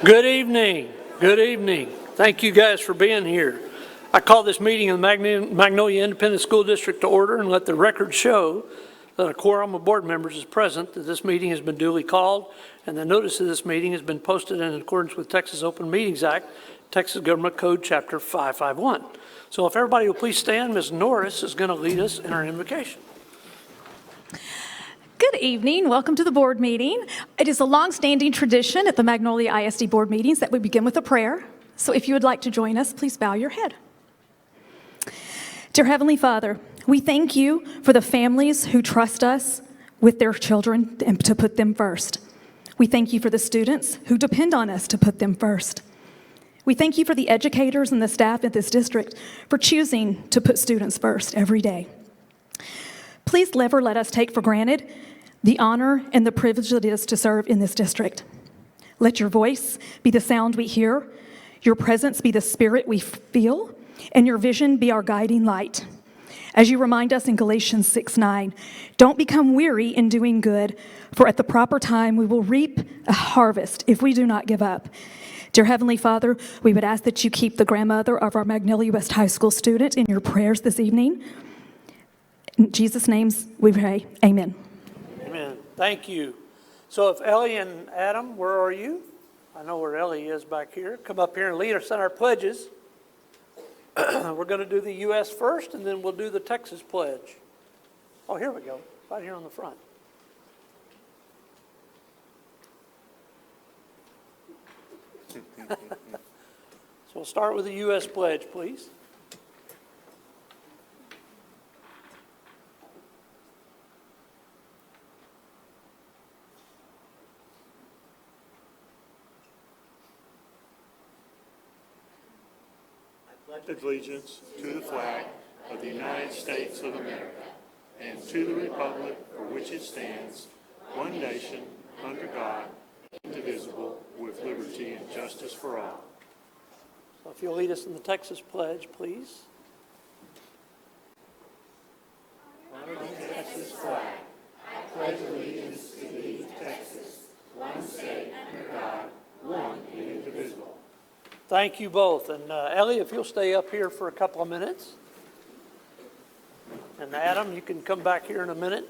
Good evening. Good evening. Thank you guys for being here. I call this meeting of the Magnolia Independent School District to order and let the record show that a quorum of board members is present, that this meeting has been duly called, and the notice of this meeting has been posted in accordance with Texas Open Meetings Act, Texas Government Code Chapter 551. So if everybody will please stand, Ms. Norris is going to lead us in our invocation. Good evening. Welcome to the board meeting. It is a long-standing tradition at the Magnolia ISD board meetings that we begin with a prayer. So if you would like to join us, please bow your head. Dear Heavenly Father, we thank you for the families who trust us with their children and to put them first. We thank you for the students who depend on us to put them first. We thank you for the educators and the staff at this district for choosing to put students first every day. Please never let us take for granted the honor and the privilege it is to serve in this district. Let your voice be the sound we hear, your presence be the spirit we feel, and your vision be our guiding light. As you remind us in Galatians 6:9, don't become weary in doing good, for at the proper time we will reap a harvest if we do not give up. Dear Heavenly Father, we would ask that you keep the grandmother of our Magnolia West High School student in your prayers this evening. In Jesus' names we pray, amen. Amen. Thank you. So if Ellie and Adam, where are you? I know where Ellie is back here. Come up here and lead us in our pledges. We're going to do the U.S. first, and then we'll do the Texas pledge. Oh, here we go, right here on the front. So we'll start with the U.S. pledge, please. Allegiance to the flag of the United States of America and to the republic for which it stands, one nation, under God, indivisible, with liberty and justice for all. So if you'll lead us in the Texas pledge, please. Honor the Texas flag. I pledge allegiance to thee, Texas, one state, under God, one and indivisible. Thank you both. And Ellie, if you'll stay up here for a couple of minutes. And Adam, you can come back here in a minute.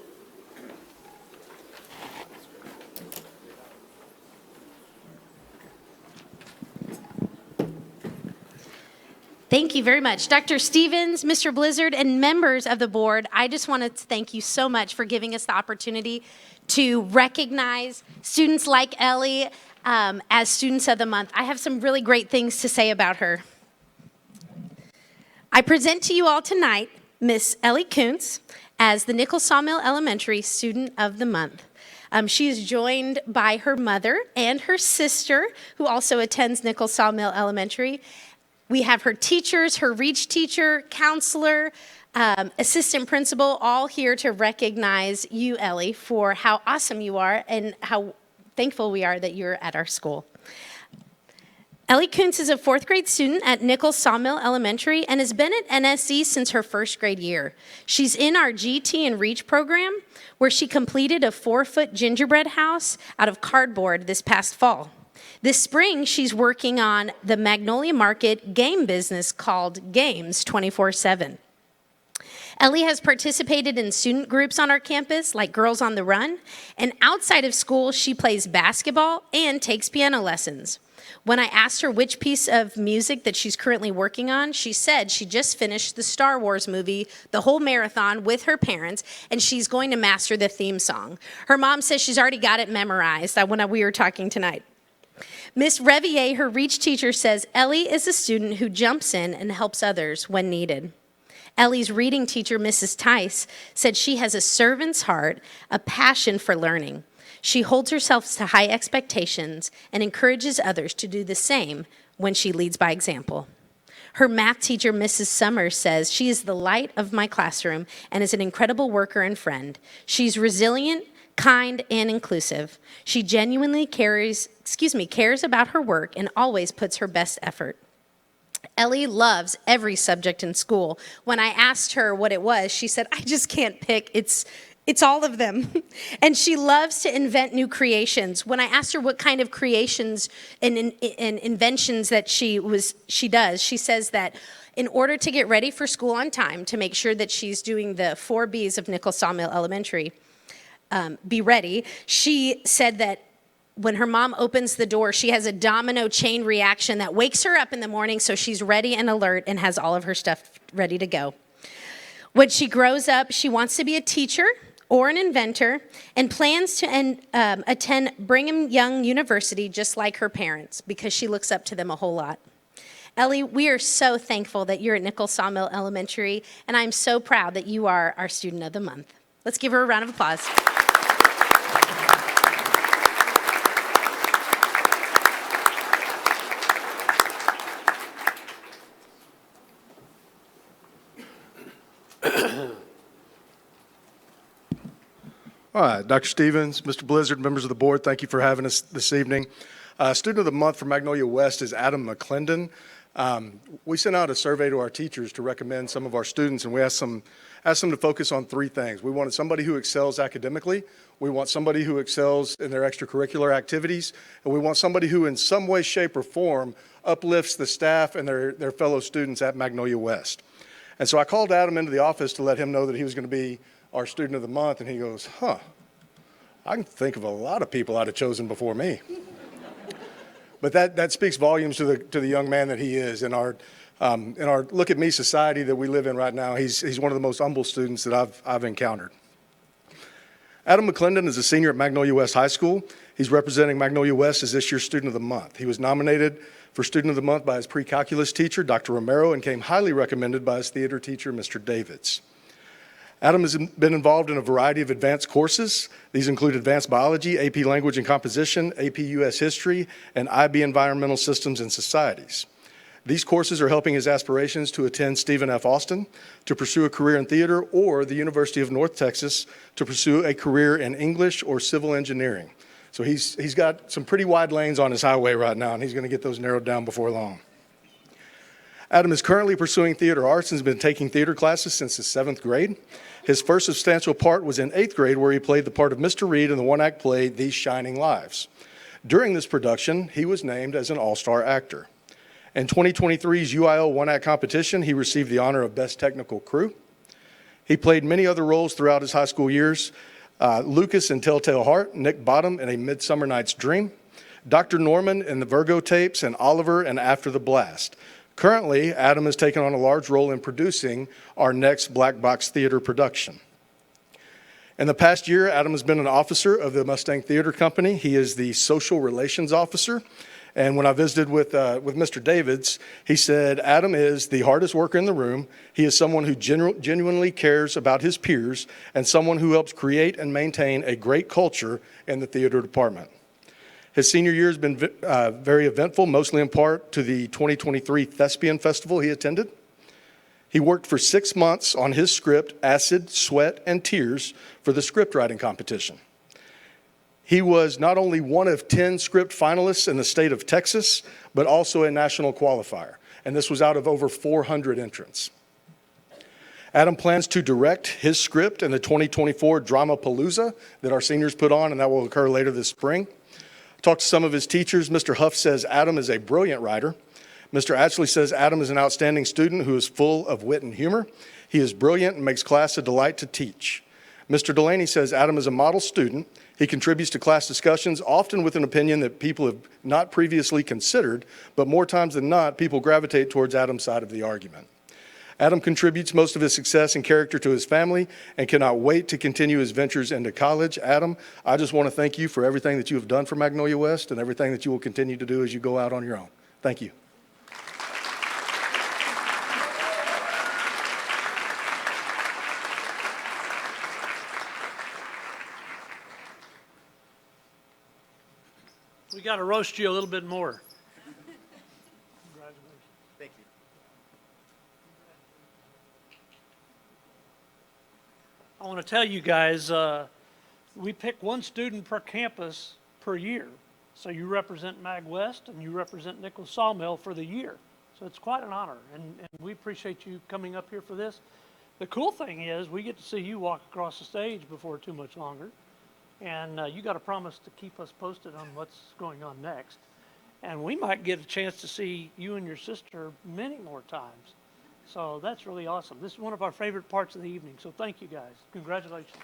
Thank you very much. Dr. Stevens, Mr. Blizzard, and members of the board, I just wanted to thank you so much for giving us the opportunity to recognize students like Ellie as Students of the Month. I have some really great things to say about her. I present to you all tonight Miss Ellie Kuntz as the Nichols Sawmill Elementary Student of the Month. She is joined by her mother and her sister, who also attends Nichols Sawmill Elementary. We have her teachers, her REACH teacher, counselor, assistant principal, all here to recognize you, Ellie, for how awesome you are and how thankful we are that you're at our school. Ellie Kuntz is a fourth grade student at Nichols Sawmill Elementary and has been at NSC since her first grade year. She's in our GT and REACH program, where she completed a 4-foot gingerbread house out of cardboard this past fall. This spring, she's working on the Magnolia Market game business called Games 24/7. Ellie has participated in student groups on our campus, like Girls on the Run, and outside of school, she plays basketball and takes piano lessons. When I asked her which piece of music that she's currently working on, she said she just finished the Star Wars movie, the whole marathon, with her parents, and she's going to master the theme song. Her mom says she's already got it memorized when we were talking tonight. Miss Revier, her REACH teacher, says Ellie is a student who jumps in and helps others when needed. Ellie's reading teacher, Mrs. Tice, said she has a servant's heart, a passion for learning. She holds herself to high expectations and encourages others to do the same when she leads by example. Her math teacher, Mrs. Summers, says she is the light of my classroom and is an incredible worker and friend. She's resilient, kind, and inclusive. She genuinely cares about her work and always puts her best effort. Ellie loves every subject in school. When I asked her what it was, she said, I just can't pick. It's It's all of them. And she loves to invent new creations. When I asked her what kind of creations and inventions that she does, she says that in order to get ready for school on time, to make sure that she's doing the 4 B's of Nichols Sawmill Elementary, be ready, she said that when her mom opens the door, she has a domino chain reaction that wakes her up in the morning so she's ready and alert and has all of her stuff ready to go. When she grows up, she wants to be a teacher or an inventor and plans to attend Brigham Young University just like her parents because she looks up to them a whole lot. Ellie, we are so thankful that you're at Nichols Sawmill Elementary, and I'm so proud that you are our Student of the Month. Let's give her a round of applause. All right, Dr. Stevens, Mr. Blizzard, members of the board, thank you for having us this evening. Student of the Month for Magnolia West is Adam McClendon. We sent out a survey to our teachers to recommend some of our students, and we asked them to focus on 3 things. We wanted somebody who excels academically, we want somebody who excels in their extracurricular activities, and we want somebody who in some way, shape, or form uplifts the staff and their fellow students at Magnolia West. And so I called Adam into the office to let him know that he was going to be our Student of the Month, and he goes, I can think of a lot of people I'd have chosen before me. But that speaks volumes to the young man that he is. In our look at me society that we live in right now, he's one of the most humble students that I've encountered. Adam McClendon is a senior at Magnolia West High School. He's representing Magnolia West as this year's Student of the Month. He was nominated for Student of the Month by his pre-calculus teacher, Dr. Romero, and came highly recommended by his theater teacher, Mr. Davids. Adam has been involved in a variety of advanced courses. These include Advanced Biology, AP Language and Composition, AP US History, and IB Environmental Systems and Societies. These courses are helping his aspirations to attend Stephen F. Austin, to pursue a career in theater, or the University of North Texas to pursue a career in English or civil engineering. So he's got some pretty wide lanes on his highway right now, and he's going to get those narrowed down before long. Adam is currently pursuing theater arts and has been taking theater classes since his 7th grade. His first substantial part was in 8th grade, where he played the part of Mr. Reed in the one-act play, These Shining Lives. During this production, he was named as an all-star actor. In 2023's UIL one-act competition, he received the honor of Best Technical Crew. He played many other roles throughout his high school years. Lucas in Telltale Heart, Nick Bottom in A Midsummer Night's Dream, Dr. Norman in The Virgo Tapes, and Oliver in After the Blast. Currently, Adam has taken on a large role in producing our next Black Box Theater production. In the past year, Adam has been an officer of the Mustang Theater Company. He is the social relations officer. And when I visited with Mr. Davids, he said, Adam is the hardest worker in the room. He is someone who genuinely cares about his peers and someone who helps create and maintain a great culture in the theater department. His senior year has been very eventful, mostly in part to the 2023 Thespian Festival he attended. He worked for 6 months on his script, Acid, Sweat, and Tears, for the script writing competition. He was not only one of 10 script finalists in the state of Texas, but also a national qualifier. And this was out of over 400 entrants. Adam plans to direct his script in the 2024 Dramapalooza that our seniors put on, and that will occur later this spring. Talked to some of his teachers. Mr. Huff says Adam is a brilliant writer. Mr. Atchley says Adam is an outstanding student who is full of wit and humor. He is brilliant and makes class a delight to teach. Mr. Delaney says Adam is a model student. He contributes to class discussions, often with an opinion that people have not previously considered, but more times than not, people gravitate towards Adam's side of the argument. Adam contributes most of his success and character to his family and cannot wait to continue his ventures into college. Adam, I just want to thank you for everything that you have done for Magnolia West and everything that you will continue to do as you go out on your own. Thank you. We got to roast you a little bit more. Congratulations. Thank you. I want to tell you guys, we pick one student per campus per year. So you represent Mag West and you represent Nichols Sawmill for the year. So it's quite an honor, and we appreciate you coming up here for this. The cool thing is we get to see you walk across the stage before too much longer. And you got to promise to keep us posted on what's going on next. And we might get a chance to see you and your sister many more times. So that's really awesome. This is one of our favorite parts of the evening. So thank you guys. Congratulations.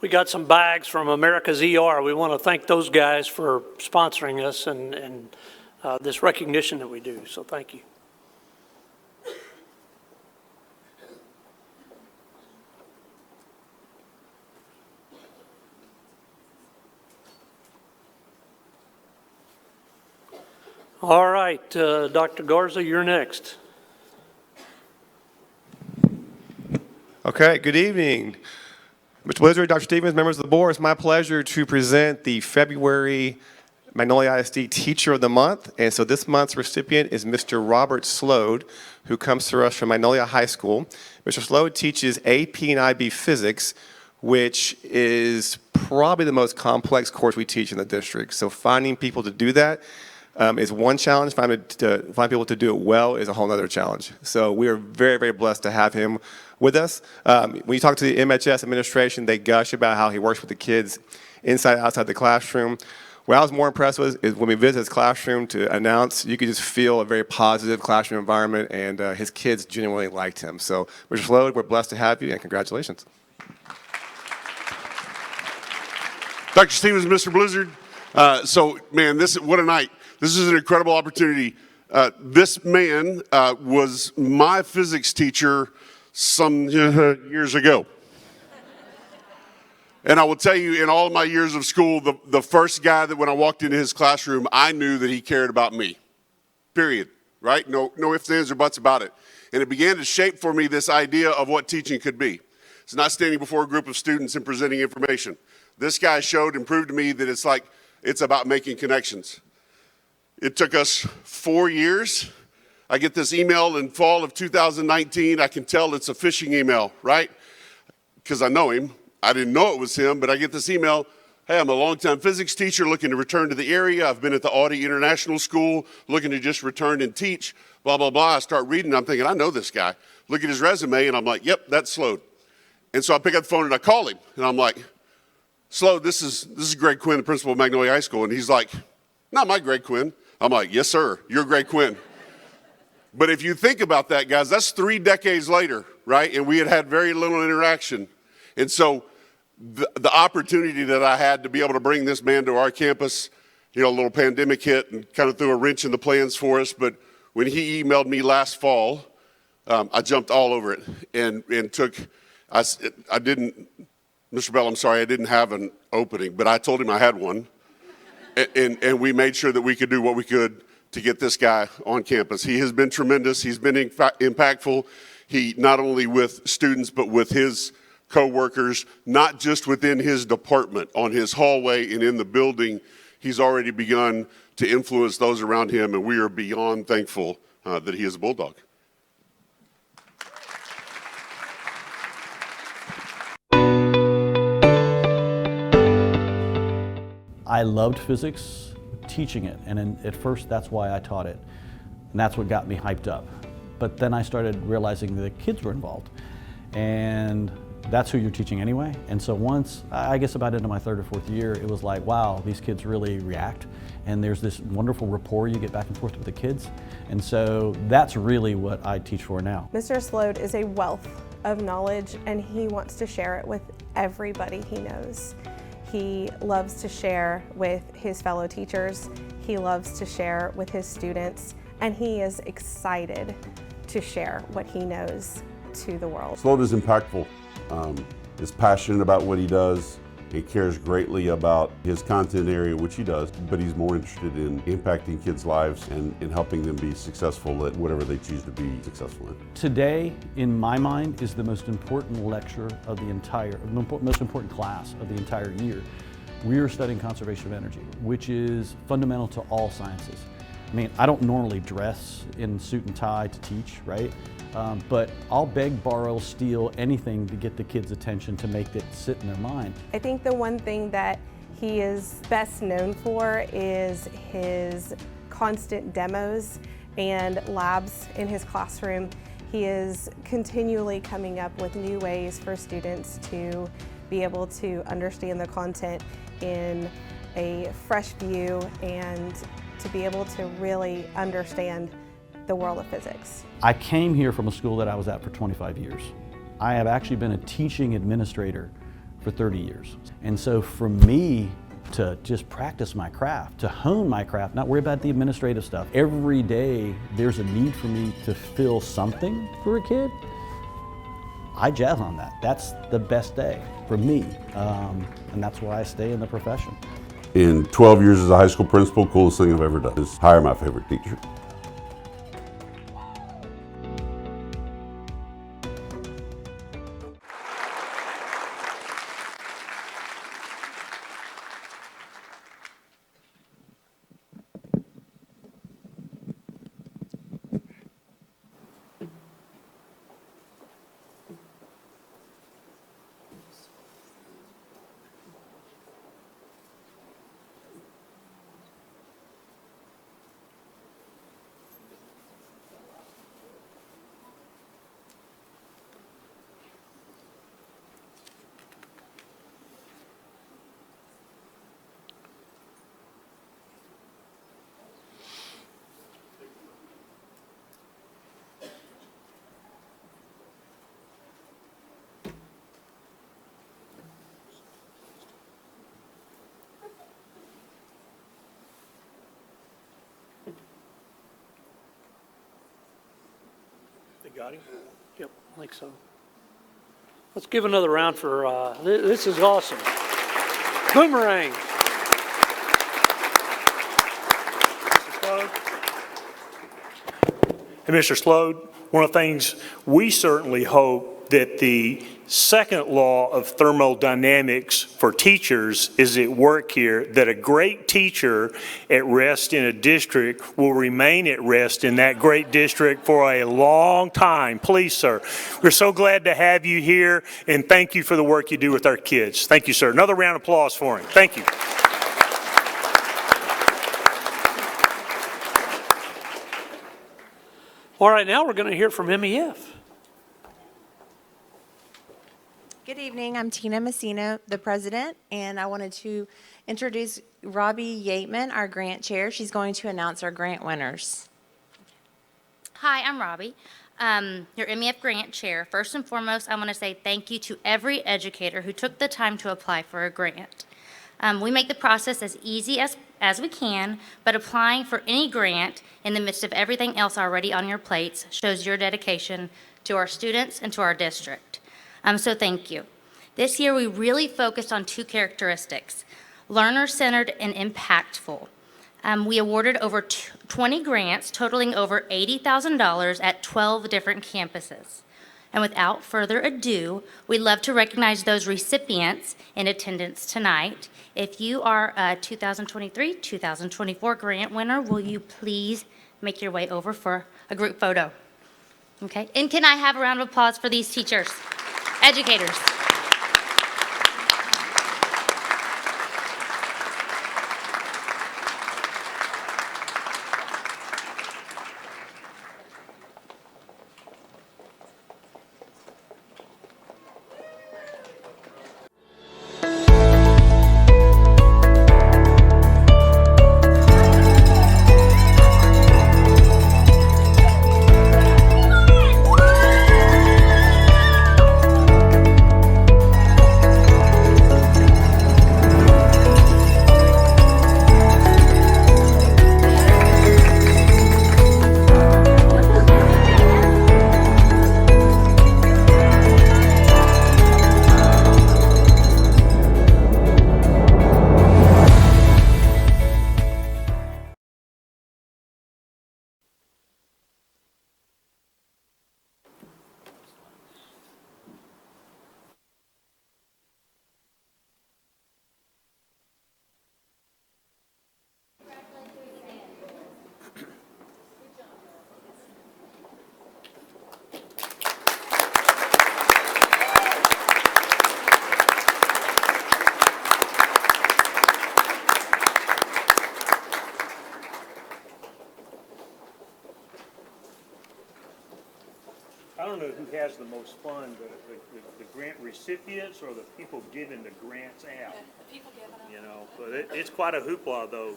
We got some bags from America's ER. We want to thank those guys for sponsoring us and this recognition that we do. So thank you. All right, Dr. Garza, you're next. Okay, good evening. Mr. Blizzard, Dr. Stevens, members of the board, it's my pleasure to present the February Magnolia ISD Teacher of the Month. And so this month's recipient is Mr. Robert Slode, who comes to us from Magnolia High School. Mr. Slode teaches AP and IB Physics, which is probably the most complex course we teach in the district. So finding people to do that is one challenge. Finding people to do it well is a whole other challenge. So we are very, very blessed to have him with us. When you talk to the MHS administration, they gush about how he works with the kids inside and outside the classroom. What I was more impressed with is when we visited his classroom to announce, you could just feel a very positive classroom environment, and his kids genuinely liked him. So, Mr. Slode, we're blessed to have you, and congratulations. Dr. Stevens, Mr. Blizzard. Man, what a night. This is an incredible opportunity. This man was my physics teacher some years ago. And I will tell you, in all of my years of school, the first guy that when I walked into his classroom, I knew that he cared about me, period, right? No ifs, ands, or buts about it. And it began to shape for me this idea of what teaching could be. It's not standing before a group of students and presenting information. This guy showed and proved to me that it's about making connections. It took us 4 years. I get this email in fall of 2019. I can tell it's a phishing email, right? Because I know him. I didn't know it was him, but I get this email. Hey, I'm a longtime physics teacher looking to return to the area. I've been at the Audi International School looking to just return and teach, blah, blah, blah. I start reading. I'm thinking, I know this guy. Look at his resume, and I'm like, yep, that's Slode. And so I pick up the phone, and I call him. And I'm like, Slode, this is Greg Quinn, the principal of Magnolia High School. And he's like, not my Greg Quinn. I'm like, yes, sir, you're Greg Quinn. But if you think about that, guys, that's 3 decades later, right? And we had very little interaction. And so the opportunity that I had to be able to bring this man to our campus, a little pandemic hit and kind of threw a wrench in the plans for us. But when he emailed me last fall, I jumped all over it and I didn't, Mr. Bell, I'm sorry, I didn't have an opening, but I told him I had one. And we made sure that we could do what we could to get this guy on campus. He has been tremendous. He's been impactful. He not only with students, but with his co-workers, not just within his department, on his hallway and in the building. He's already begun to influence those around him, and we are beyond thankful that he is a Bulldog. I loved physics, teaching it, and at first that's why I taught it, and that's what got me hyped up. But then I started realizing the kids were involved, and that's who you're teaching anyway. And so once, I guess about into my 3rd or 4th year, it was like, wow, these kids really react, and there's this wonderful rapport you get back and forth with the kids, and so that's really what I teach for now. Mr. Slode is a wealth of knowledge, and he wants to share it with everybody he knows. He loves to share with his fellow teachers. He loves to share with his students, and he is excited to share what he knows to the world. Sloan is impactful, is passionate about what he does. He cares greatly about his content area, which he does, but he's more interested in impacting kids' lives and in helping them be successful at whatever they choose to be successful in. Today, in my mind, is the most important lecture of the most important class of the entire year. We are studying conservation of energy, which is fundamental to all sciences. I mean, I don't normally dress in suit and tie to teach, right? But I'll beg, borrow, steal anything to get the kids' attention to make it sit in their mind. I think the one thing that he is best known for is his constant demos and labs in his classroom. He is continually coming up with new ways for students to be able to understand the content in a fresh view and to be able to really understand the world of physics. I came here from a school that I was at for 25 years. I have actually been a teaching administrator for 30 years. And so for me to just practice my craft, to hone my craft, not worry about the administrative stuff, every day there's a need for me to fill something for a kid, I jazz on that. That's the best day for me. And that's why I stay in the profession. In 12 years as a high school principal, coolest thing I've ever done is hire my favorite teacher. They got him? Yep, I think so. Let's give another round for, this is awesome. Boomerang. And Mr. Slode, one of the things we certainly hope that the second law of thermodynamics for teachers is at work here, that a great teacher at rest in a district will remain at rest in that great district for a long time. Please, sir. We're so glad to have you here, and thank you for the work you do with our kids. Thank you, sir. Another round of applause for him. Thank you. All right, now we're going to hear from MEF. Good evening, I'm Tina Messina, the president, and I wanted to introduce Robbie Yateman, our grant chair. She's going to announce our grant winners. Hi, I'm Robbie, your MEF grant chair. First and foremost, I want to say thank you to every educator who took the time to apply for a grant. We make the process as easy as we can, but applying for any grant in the midst of everything else already on your plates shows your dedication to our students and to our district. So thank you. This year we really focused on two characteristics: learner-centered and impactful. We awarded over 20 grants totaling over $80,000 at 12 different campuses. And without further ado, we'd love to recognize those recipients in attendance tonight. If you are a 2023-2024 grant winner, will you please make your way over for a group photo? Okay, and can I have a round of applause for these teachers, educators? know who has the most fun, the grant recipients or the people giving the grants out. The people giving them. You know, but it's quite a hoopla though,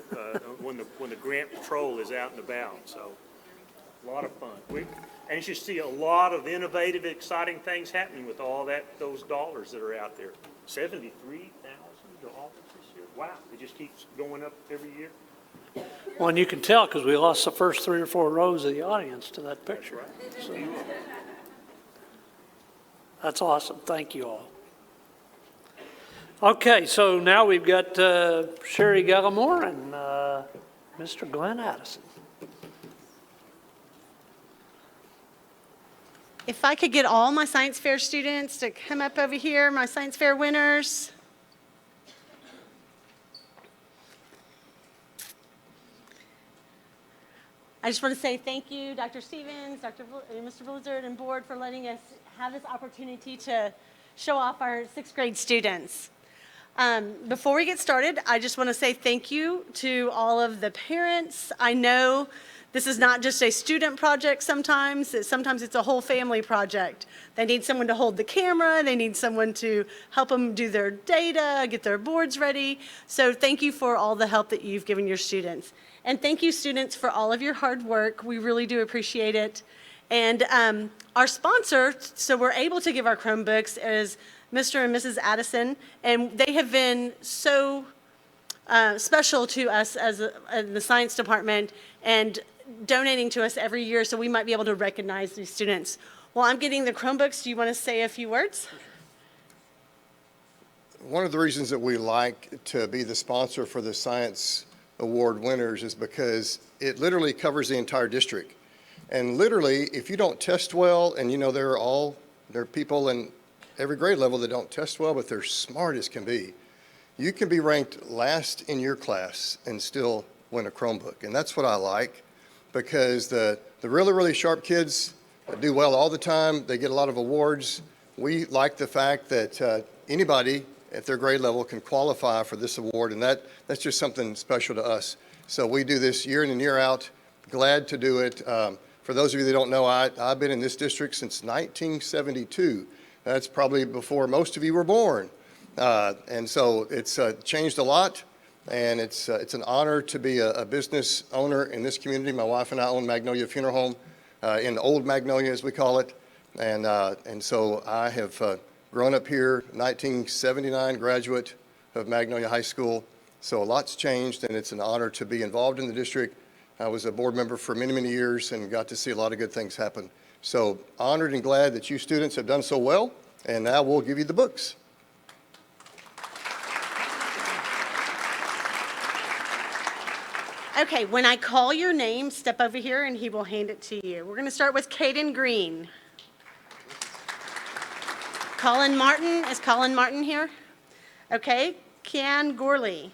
when the grant patrol is out and about, so a lot of fun. And you should see a lot of innovative, exciting things happening with all those dollars that are out there. $73,000 this year. Wow, it just keeps going up every year. Well, and you can tell because we lost the first 3 or 4 rows of the audience to that picture. So, that's awesome. Thank you all. Okay, so now we've got Sherry Gallimore and Mr. Glenn Addison. If I could get all my science fair students to come up over here, my science fair winners. I just want to say thank you, Dr. Stevens, Mr. Blizzard, and board for letting us have this opportunity to show off our 6th grade students. Before we get started, I just want to say thank you to all of the parents. I know this is not just a student project sometimes it's a whole family project. They need someone to hold the camera, they need someone to help them do their data, get their boards ready. So thank you for all the help that you've given your students. And thank you, students, for all of your hard work. We really do appreciate it. And our sponsor, so we're able to give our Chromebooks, is Mr. and Mrs. Addison, and they have been so special to us as in the science department and donating to us every year so we might be able to recognize these students. While I'm getting the Chromebooks, do you want to say a few words? One of the reasons that we like to be the sponsor for the Science Award winners is because it literally covers the entire district. And literally, if you don't test well, and you know there are people in every grade level that don't test well, but they're smart as can be, you can be ranked last in your class and still win a Chromebook. And that's what I like, because the really, really sharp kids do well all the time. They get a lot of awards. We like the fact that anybody at their grade level can qualify for this award, and that's just something special to us. So we do this year in and year out. Glad to do it. For those of you that don't know, I've been in this district since 1972. That's probably before most of you were born. And so it's changed a lot, and it's an honor to be a business owner in this community. My wife and I own Magnolia Funeral Home in Old Magnolia, as we call it. And so I have grown up here, 1979 graduate of Magnolia High School. So a lot's changed, and it's an honor to be involved in the district. I was a board member for many, many years and got to see a lot of good things happen. So honored and glad that you students have done so well, and now we'll give you the books. Okay, when I call your name, step over here and he will hand it to you. We're going to start with Caden Green. Colin Martin, is Colin Martin here? Okay, Kian Gorley.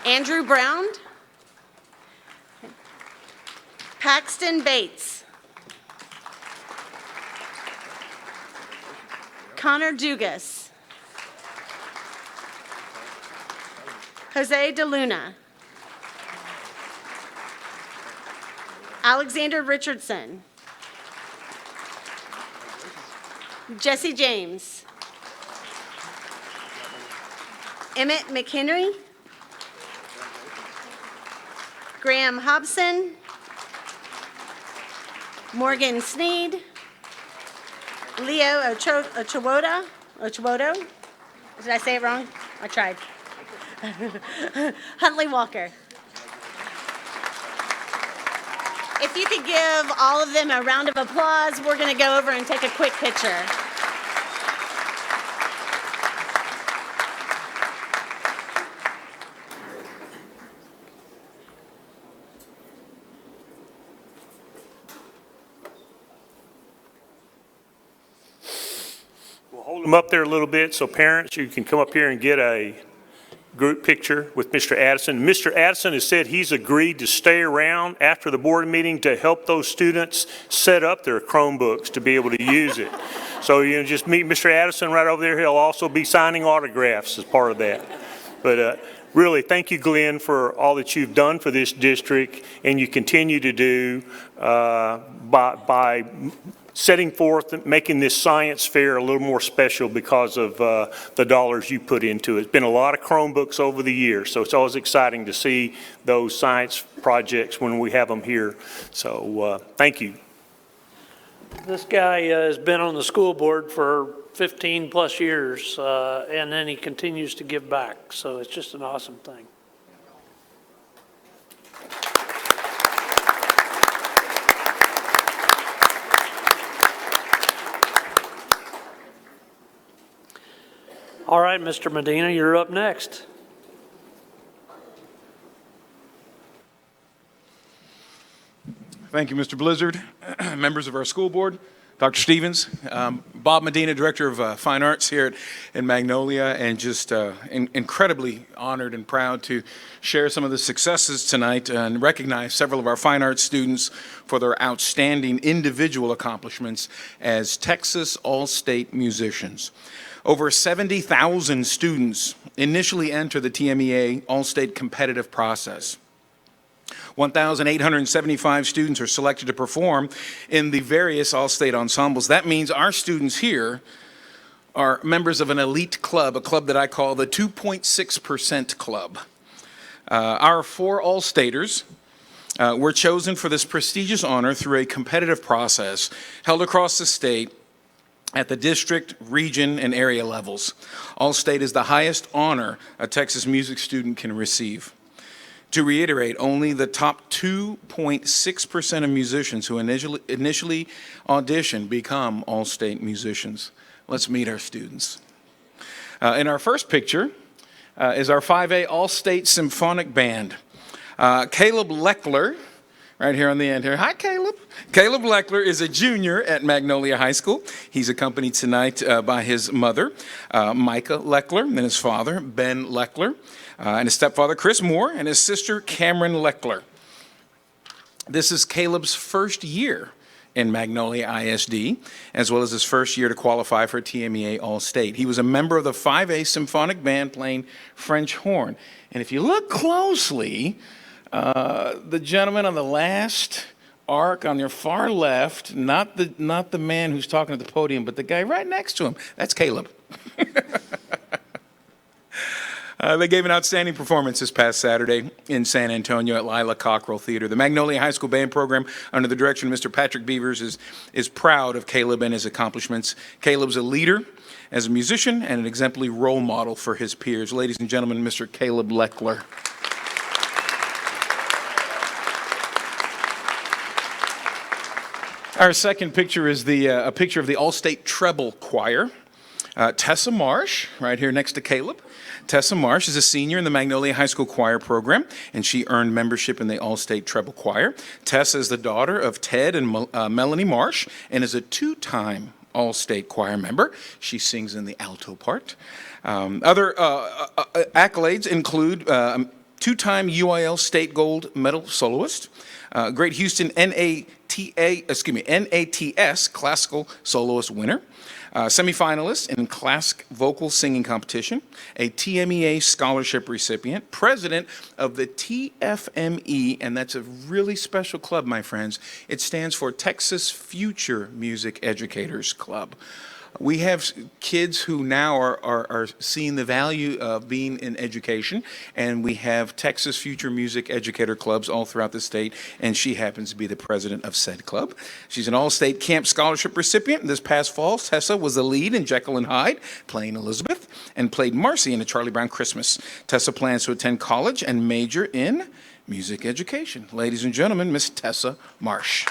Andrew Brown. Paxton Bates. Connor Dugas. Jose DeLuna. Alexander Richardson. Jesse James. Emmett McHenry. Graham Hobson. Morgan Sneed. Leo Ochowodo. Did I say it wrong? I tried. Huntley Walker. If you could give all of them a round of applause, we're going to go over and take a quick picture. We'll hold them up there a little bit so parents, you can come up here and get a group picture with Mr. Addison. Mr. Addison has said he's agreed to stay around after the board meeting to help those students set up their Chromebooks to be able to use it. So just meet Mr. Addison right over there. He'll also be signing autographs as part of that. But really, thank you, Glenn, for all that you've done for this district and you continue to do by setting forth and making this science fair a little more special because of the dollars you put into it. It's been a lot of Chromebooks over the years, so it's always exciting to see those science projects when we have them here. So thank you. This guy has been on the school board for 15 plus years, and then he continues to give back. So it's just an awesome thing. All right, Mr. Medina, you're up next. Thank you, Mr. Blizzard, members of our school board, Dr. Stevens, Bob Medina, Director of Fine Arts here in Magnolia, and just incredibly honored and proud to share some of the successes tonight and recognize several of our fine arts students for their outstanding individual accomplishments as Texas All-State musicians. Over 70,000 students initially enter the TMEA All-State competitive process. 1,875 students are selected to perform in the various All-State ensembles. That means our students here are members of an elite club, a club that I call the 2.6% Club. Our 4 All-Staters were chosen for this prestigious honor through a competitive process held across the state at the district, region, and area levels. All-State is the highest honor a Texas music student can receive. To reiterate, only the top 2.6% of musicians who initially audition become All-State musicians. Let's meet our students. In our first picture is our 5A All-State Symphonic Band. Caleb Leckler, right here on the end here. Hi, Caleb. Caleb Leckler is a junior at Magnolia High School. He's accompanied tonight by his mother, Micah Leckler, and his father, Ben Leckler, and his stepfather, Chris Moore, and his sister, Cameron Leckler. This is Caleb's first year in Magnolia ISD, as well as his first year to qualify for TMEA All-State. He was a member of the 5A Symphonic Band playing French horn. And if you look closely, the gentleman on the last arc on your far left, not the man who's talking at the podium, but the guy right next to him, that's Caleb. They gave an outstanding performance this past Saturday in San Antonio at Lila Cockrell Theater. The Magnolia High School Band Program, under the direction of Mr. Patrick Beavers, is proud of Caleb and his accomplishments. Caleb's a leader as a musician and an exemplary role model for his peers. Ladies and gentlemen, Mr. Caleb Leckler. Our second picture is a picture of the All-State Treble Choir. Tessa Marsh, right here next to Caleb. Tessa Marsh is a senior in the Magnolia High School Choir program, and she earned membership in the All-State Treble Choir. Tessa is the daughter of Ted and Melanie Marsh and is a 2-time All-State Choir member. She sings in the alto part. Other accolades include 2-time UIL State Gold Medal soloist, Great Houston NATS Classical Soloist winner, semifinalist in classic vocal singing competition, a TMEA scholarship recipient, president of the TFME, and that's a really special club, my friends. It stands for Texas Future Music Educators Club. We have kids who now are seeing the value of being in education, and we have Texas Future Music Educator Clubs all throughout the state, and she happens to be the president of said club. She's an All-State Camp Scholarship recipient. This past fall, Tessa was the lead in Jekyll and Hyde, playing Elizabeth, and played Marcy in A Charlie Brown Christmas. Tessa plans to attend college and major in music education. Ladies and gentlemen, Miss Tessa Marsh.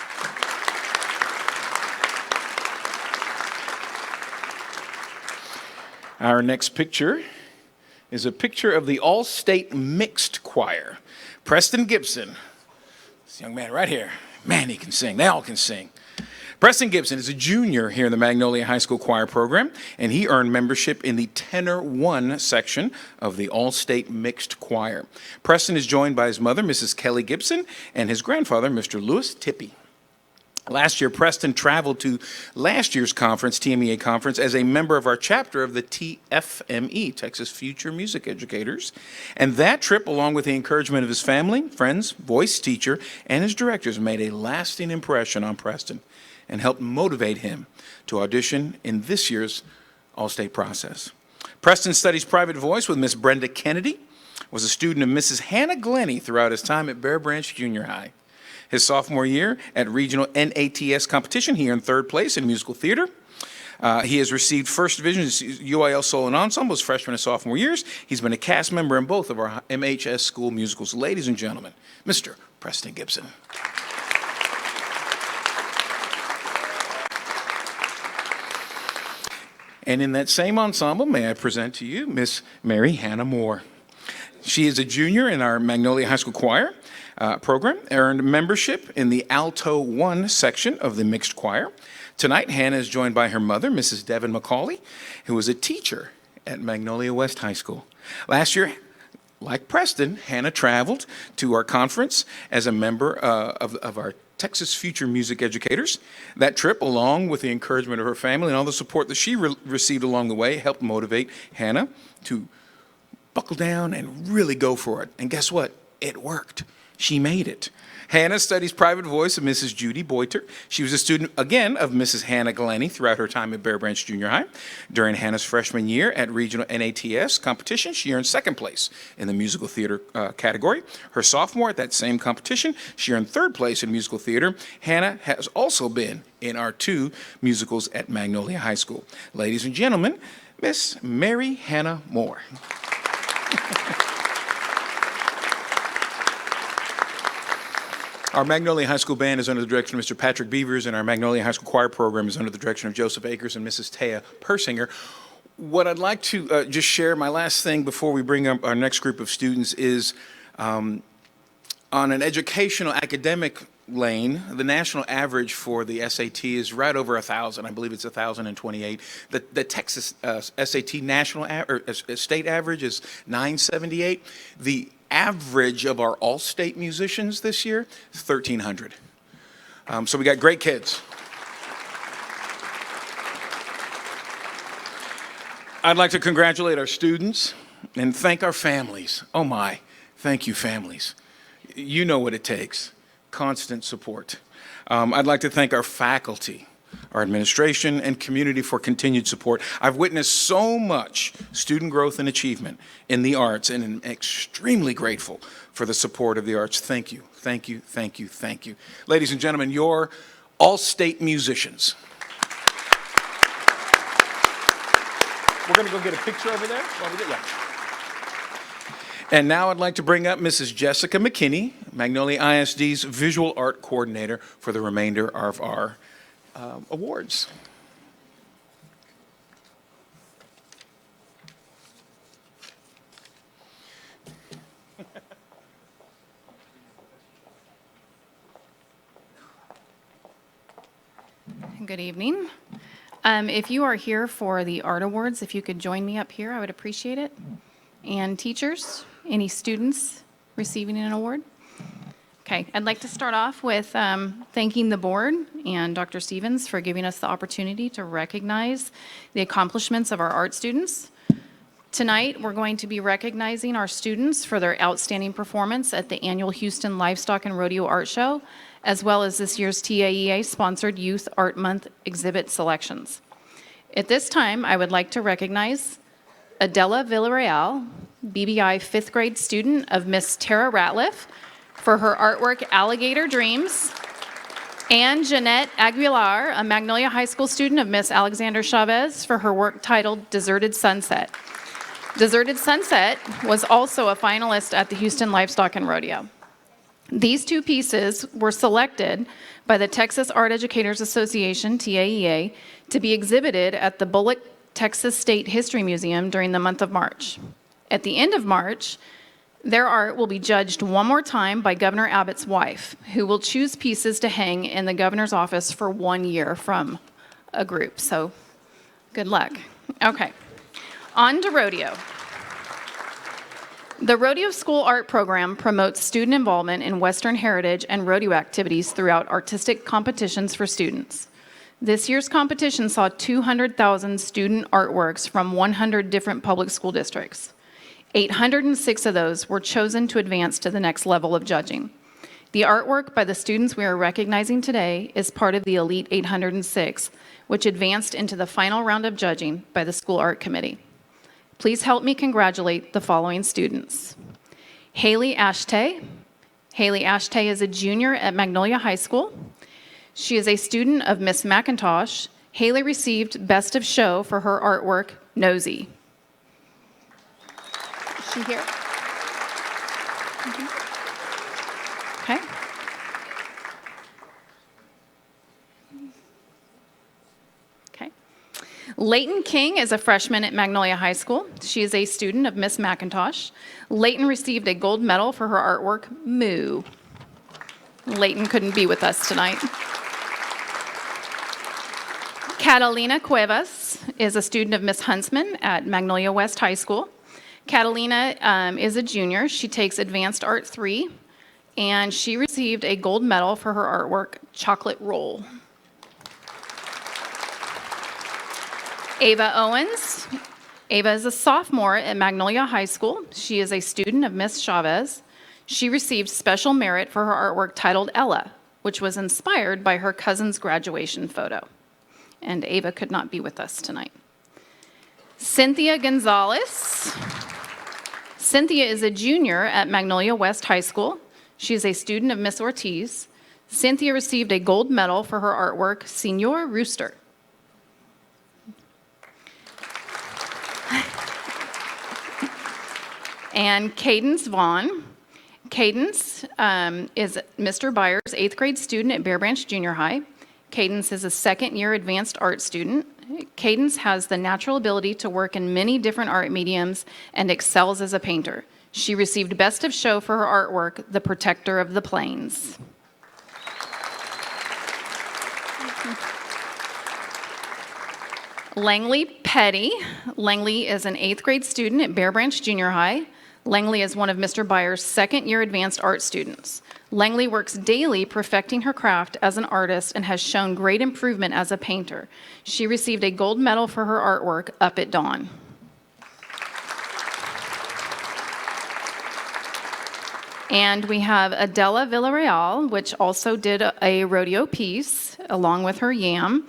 Our next picture is a picture of the All-State Mixed Choir. Preston Gibson, this young man right here, man, he can sing. They all can sing. Preston Gibson is a junior here in the Magnolia High School Choir program, and he earned membership in the Tenor 1 section of the All-State Mixed Choir. Preston is joined by his mother, Mrs. Kelly Gibson, and his grandfather, Mr. Lewis Tippy. Last year, Preston traveled to last year's conference, TMEA conference, as a member of our chapter of the TFME, Texas Future Music Educators. And that trip, along with the encouragement of his family, friends, voice teacher, and his directors, made a lasting impression on Preston and helped motivate him to audition in this year's All-State process. Preston studies private voice with Miss Brenda Kennedy, was a student of Mrs. Hannah Glenny throughout his time at Bear Branch Junior High. His sophomore year at regional NATS competition, he earned third place in musical theater. He has received first division UIL solo and ensemble his freshman and sophomore years. He's been a cast member in both of our MHS school musicals. Ladies and gentlemen, Mr. Preston Gibson. And in that same ensemble, may I present to you Miss Mary Hannah Moore. She is a junior in our Magnolia High School Choir program, earned membership in the Alto 1 section of the mixed choir. Tonight, Hannah is joined by her mother, Mrs. Devin McCauley, who was a teacher at Magnolia West High School. Last year, like Preston, Hannah traveled to our conference as a member of our Texas Future Music Educators. That trip, along with the encouragement of her family and all the support that she received along the way, helped motivate Hannah to buckle down and really go for it. And guess what? It worked. She made it. Hannah studies private voice of Mrs. Judy Boiter. She was a student, again, of Mrs. Hannah Glenny throughout her time at Bear Branch Junior High. During Hannah's freshman year at regional NATS competition, she earned second place in the musical theater category. Her sophomore at that same competition, she earned third place in musical theater. Hannah has also been in our 2 musicals at Magnolia High School. Ladies and gentlemen, Miss Mary Hannah Moore. Our Magnolia High School Band is under the direction of Mr. Patrick Beavers, and our Magnolia High School Choir program is under the direction of Joseph Akers and Mrs. Taya Persinger. What I'd like to just share, my last thing before we bring up our next group of students is on an educational academic lane, the national average for the SAT is right over 1,000. I believe it's 1,028. The Texas SAT national state average is 978. The average of our all-state musicians this year is 1,300. So we got great kids. I'd like to congratulate our students and thank our families. Oh my, thank you families. You know what it takes, constant support. I'd like to thank our faculty, our administration, and community for continued support. I've witnessed so much student growth and achievement in the arts, and am extremely grateful for the support of the arts. Thank you, thank you, thank you, thank you. Ladies and gentlemen, your all-state musicians. We're going to go get a picture over there while we get that. And now I'd like to bring up Mrs. Jessica McKinney, Magnolia ISD's visual art coordinator, for the remainder of our awards. Good evening. If you are here for the art awards, if you could join me up here, I would appreciate it. And teachers, any students receiving an award? Okay, I'd like to start off with thanking the board and Dr. Stevens for giving us the opportunity to recognize the accomplishments of our art students. Tonight, we're going to be recognizing our students for their outstanding performance at the annual Houston Livestock and Rodeo Art Show, as well as this year's TAEA-sponsored Youth Art Month exhibit selections. At this time, I would like to recognize Adela Villarreal, BBI 5th grade student of Miss Tara Ratliff, for her artwork Alligator Dreams, and Jeanette Aguilar, a Magnolia High School student of Miss Alexander Chavez, for her work titled Deserted Sunset. Deserted Sunset was also a finalist at the Houston Livestock and Rodeo. These 2 pieces were selected by the Texas Art Educators Association, TAEA, to be exhibited at the Bullock, Texas State History Museum during the month of March. At the end of March, their art will be judged one more time by Governor Abbott's wife, who will choose pieces to hang in the governor's office for 1 year from a group. So good luck. Okay, on to rodeo. The Rodeo School Art Program promotes student involvement in Western heritage and rodeo activities throughout artistic competitions for students. This year's competition saw 200,000 student artworks from 100 different public school districts. 806 of those were chosen to advance to the next level of judging. The artwork by the students we are recognizing today is part of the Elite 806, which advanced into the final round of judging by the School Art Committee. Please help me congratulate the following students. Haley Ashtay. Haley Ashtay is a junior at Magnolia High School. She is a student of Miss McIntosh. Haley received Best of Show for her artwork, Nosy. Is she here? Okay. Okay. Leighton King is a freshman at Magnolia High School. She is a student of Miss McIntosh. Leighton received a gold medal for her artwork, Moo. Leighton couldn't be with us tonight. Catalina Cuevas is a student of Miss Huntsman at Magnolia West High School. Catalina is a junior. She takes Advanced Art 3, and she received a gold medal for her artwork, Chocolate Roll. Ava Owens. Ava is a sophomore at Magnolia High School. She is a student of Miss Chavez. She received special merit for her artwork titled Ella, which was inspired by her cousin's graduation photo. And Ava could not be with us tonight. Cynthia Gonzalez. Cynthia is a junior at Magnolia West High School. She is a student of Miss Ortiz. Cynthia received a gold medal for her artwork, Senor Rooster. And Cadence Vaughn. Cadence is Mr. Byers' 8th grade student at Bear Branch Junior High. Cadence is a second-year advanced art student. Cadence has the natural ability to work in many different art mediums and excels as a painter. She received Best of Show for her artwork, The Protector of the Plains. Langley Petty. Langley is an 8th grade student at Bear Branch Junior High. Langley is one of Mr. Byers' second-year advanced art students. Langley works daily perfecting her craft as an artist and has shown great improvement as a painter. She received a gold medal for her artwork, Up at Dawn. And we have Adela Villarreal, which also did a rodeo piece along with her yam.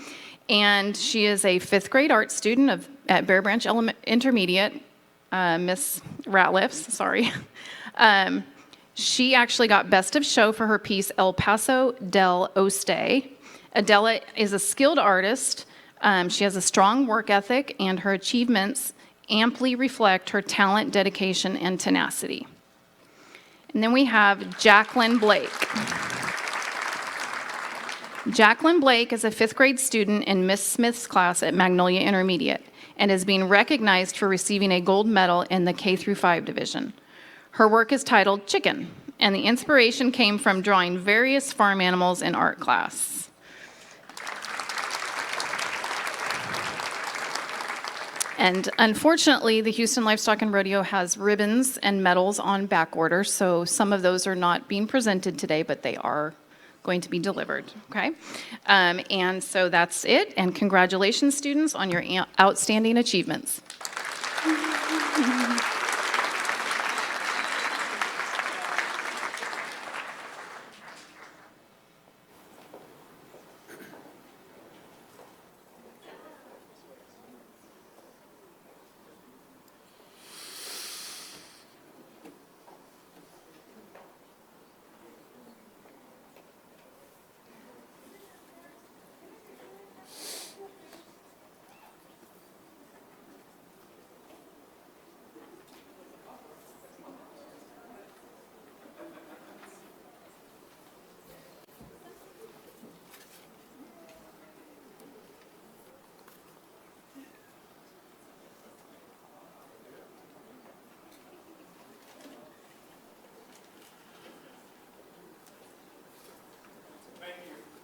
And she is a 5th grade art student at Bear Branch Intermediate, Miss Ratliffs, sorry. She actually got Best of Show for her piece, El Paso del Oeste. Adela is a skilled artist. She has a strong work ethic, and her achievements amply reflect her talent, dedication, and tenacity. And then we have Jacqueline Blake. Jacqueline Blake is a 5th grade student in Miss Smith's class at Magnolia Intermediate and is being recognized for receiving a gold medal in the K-5 division. Her work is titled Chicken, and the inspiration came from drawing various farm animals in art class. And unfortunately, the Houston Livestock and Rodeo has ribbons and medals on back order, so some of those are not being presented today, but they are going to be delivered, okay? And so that's it, and congratulations, students, on your outstanding achievements.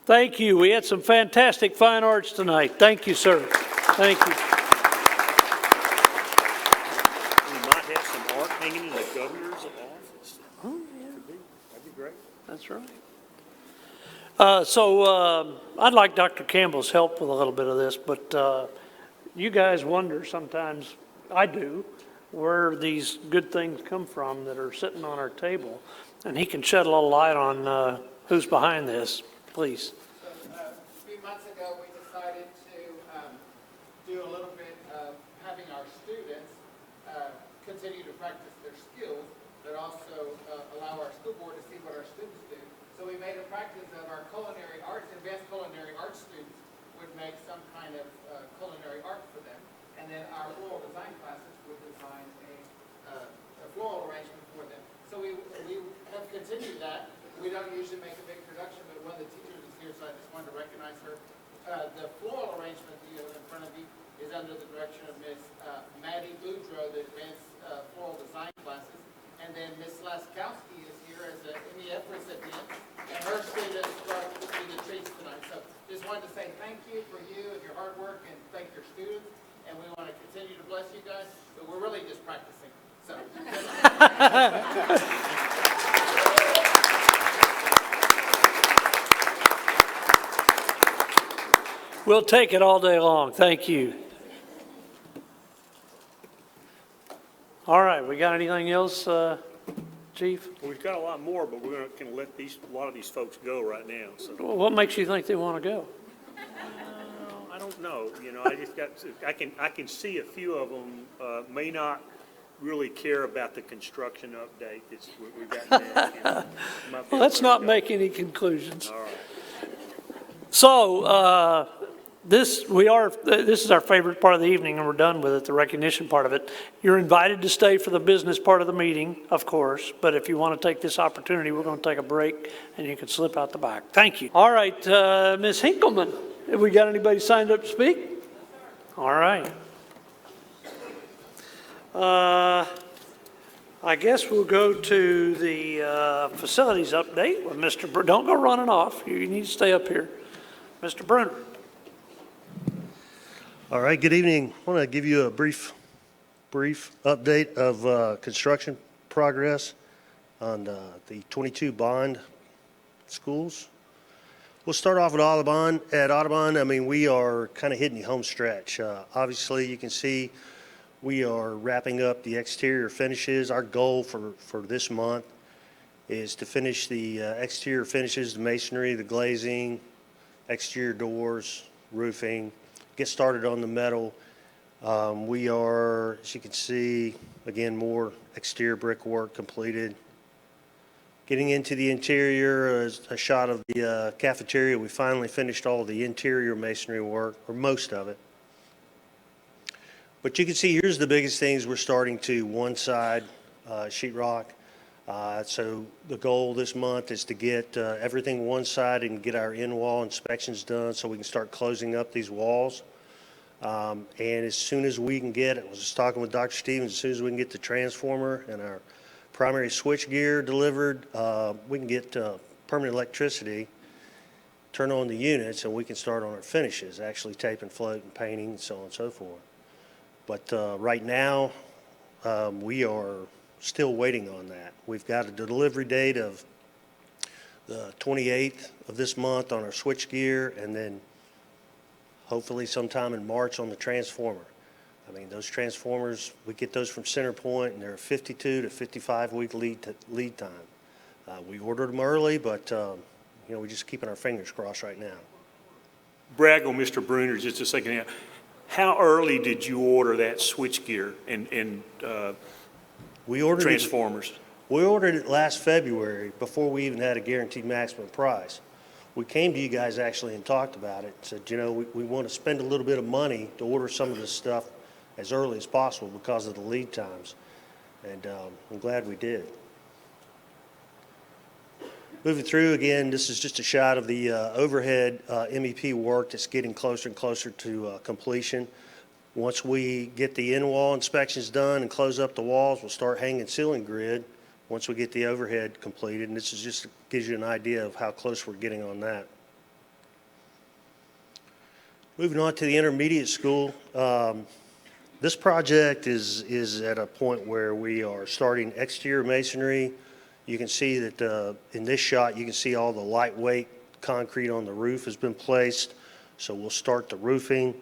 Thank you. We had some fantastic fine arts tonight. Thank you, sir. Thank you. We might have some art hanging in the governor's office. Oh, yeah, That'd be great. that's right. I'd like Dr. Campbell's help with a little bit of this, but you guys wonder sometimes, I do, where these good things come from that are sitting on our table. And he can shed a little light on who's behind this, please. A few months ago, we decided to do a little bit of having our students continue to practice their skills, but also allow our school board to see what our students do. So we made a practice of our culinary arts, advanced culinary arts students would make some kind of culinary art for them. And then our floral design classes would design a floral arrangement for them. So we have continued that. We don't usually make a big production, but one of the teachers is here, so I just wanted to recognize her. The floral arrangement that you have in front of you is under the direction of Miss Maddie Boudreau, the advanced floral design classes. And then Miss Laskowski is here as an MEF recipient, and her students brought you the treats tonight. So just wanted to say thank you for you and your hard work, and thank your students. And we want to continue to bless you guys, but we're really just practicing. So. We'll take it all day long. Thank you. All right, we got anything else, Chief? Well, we've got a lot more, but we're going to let a lot of these folks go right now. So What makes you think they want to go? I don't know. I can see a few of them may not really care about the construction update that's we've got now. Well, let's not make any conclusions. All right. So, this is our favorite part of the evening, and we're done with it, the recognition part of it. You're invited to stay for the business part of the meeting, of course, but if you want to take this opportunity, we're going to take a break, and you can slip out the back. Thank you. All right, Ms. Hinkleman, have we got anybody signed up to speak? All right. I guess we'll go to the facilities update with Mr. Don't go running off. You need to stay up here. Mr. Bruner. All right, good evening. I want to give you a brief update of construction progress on the 22 bond schools. We'll start off with Audubon. At Audubon, I mean, we are kind of hitting the home stretch. Obviously, you can see we are wrapping up the exterior finishes. Our goal for this month is to finish the exterior finishes, the masonry, the glazing, exterior doors, roofing, get started on the metal. We are, as you can see, again, more exterior brickwork completed. Getting into the interior, a shot of the cafeteria. We finally finished all the interior masonry work, or most of it. But you can see here's the biggest things. We're starting to one side sheetrock. So the goal this month is to get everything one side and get our in-wall inspections done so we can start closing up these walls. And as soon as we can get it, I was just talking with Dr. Stevens, as soon as we can get the transformer and our primary switch gear delivered, we can get permanent electricity, turn on the units, and we can start on our finishes, actually tape and float and painting and so on and so forth. But right now, we are still waiting on that. We've got a delivery date of the 28th of this month on our switch gear, and then hopefully sometime in March on the transformer. I mean, those transformers, we get those from CenterPoint, and they're a 52 to 55 week lead time. We ordered them early, but we're just keeping our fingers crossed right now. Brag on Mr. Bruner just a second here. How early did you order that switchgear and we ordered transformers? We ordered it last February before we even had a guaranteed maximum price. We came to you guys actually and talked about it. Said, we want to spend a little bit of money to order some of this stuff as early as possible because of the lead times. And I'm glad we did. Moving through again, this is just a shot of the overhead MEP work that's getting closer and closer to completion. Once we get the in-wall inspections done and close up the walls, we'll start hanging ceiling grid once we get the overhead completed. And this is just gives you an idea of how close we're getting on that. Moving on to the intermediate school, This project is at a point where we are starting exterior masonry. You can see that in this shot, you can see all the lightweight concrete on the roof has been placed. So we'll start the roofing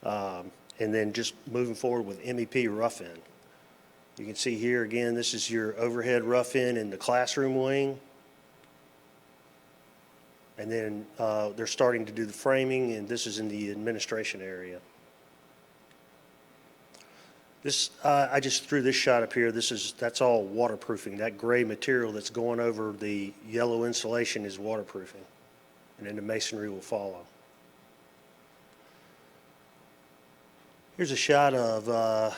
and then just moving forward with MEP rough-in. You can see here again, this is your overhead rough-in in the classroom wing. And then they're starting to do the framing, and this is in the administration area. This, I just threw this shot up here. That's all waterproofing. That gray material that's going over the yellow insulation is waterproofing. And then the masonry will follow. Here's a shot of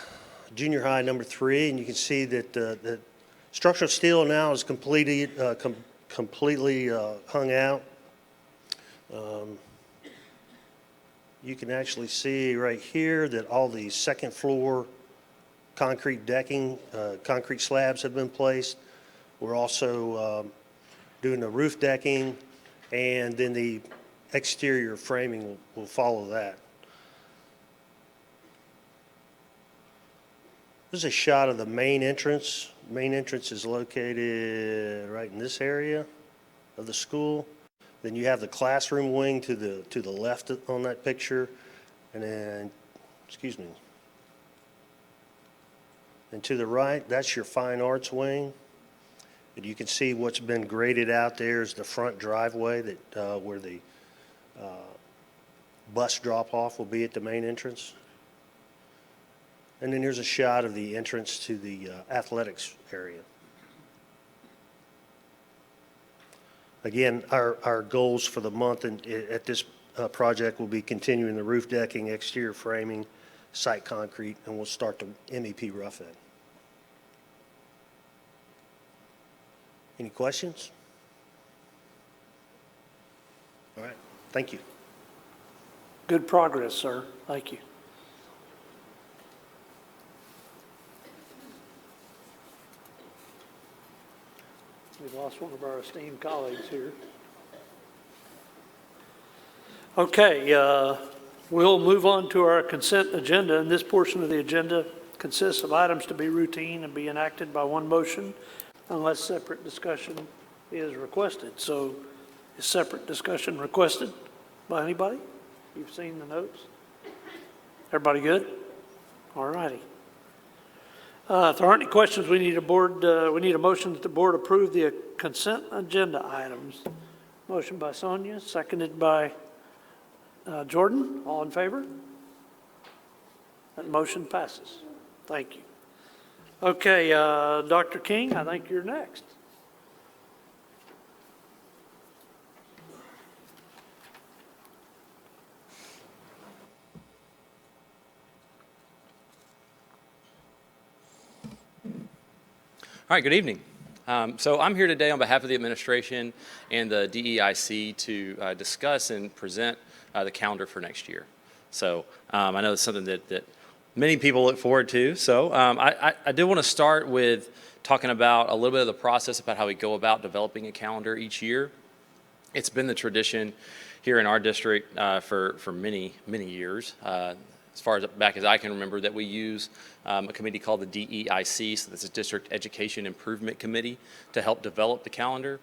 junior high number 3, and you can see that the structural steel now is completely hung out. You can actually see right here that all the second floor concrete decking, concrete slabs have been placed. We're also doing the roof decking, and then the exterior framing will follow that. This is a shot of the main entrance. Main entrance is located right in this area of the school. Then you have the classroom wing to the left on that picture, and then, excuse me, and to the right, that's your fine arts wing. And you can see what's been graded out there is the front driveway that where the bus drop-off will be at the main entrance. And then here's a shot of the entrance to the athletics area. Again, our goals for the month at this project will be continuing the roof decking, exterior framing, site concrete, and we'll start the MEP rough-in. Any questions? All right, thank you. Good progress, sir. Thank you. We've lost one of our esteemed colleagues here. Okay, we'll move on to our consent agenda, and this portion of the agenda consists of items to be routine and be enacted by one motion unless separate discussion is requested. So is separate discussion requested by anybody? You've seen the notes? Everybody good? All righty. If there aren't any questions, we need a motion that the board approve the consent agenda items. Motion by Sonia, seconded by Jordan. All in favor? That motion passes. Thank you. Okay, Dr. King, I think you're next. All right, good evening. So I'm here today on behalf of the administration and the DEIC to discuss and present the calendar for next year. So I know it's something that many people look forward to. So I do want to start with talking about a little bit of the process about how we go about developing a calendar each year. It's been the tradition here in our district for many, many years. As far back as I can remember, that we use a committee called the DEIC, so that's a District Education Improvement Committee, to help develop the calendar.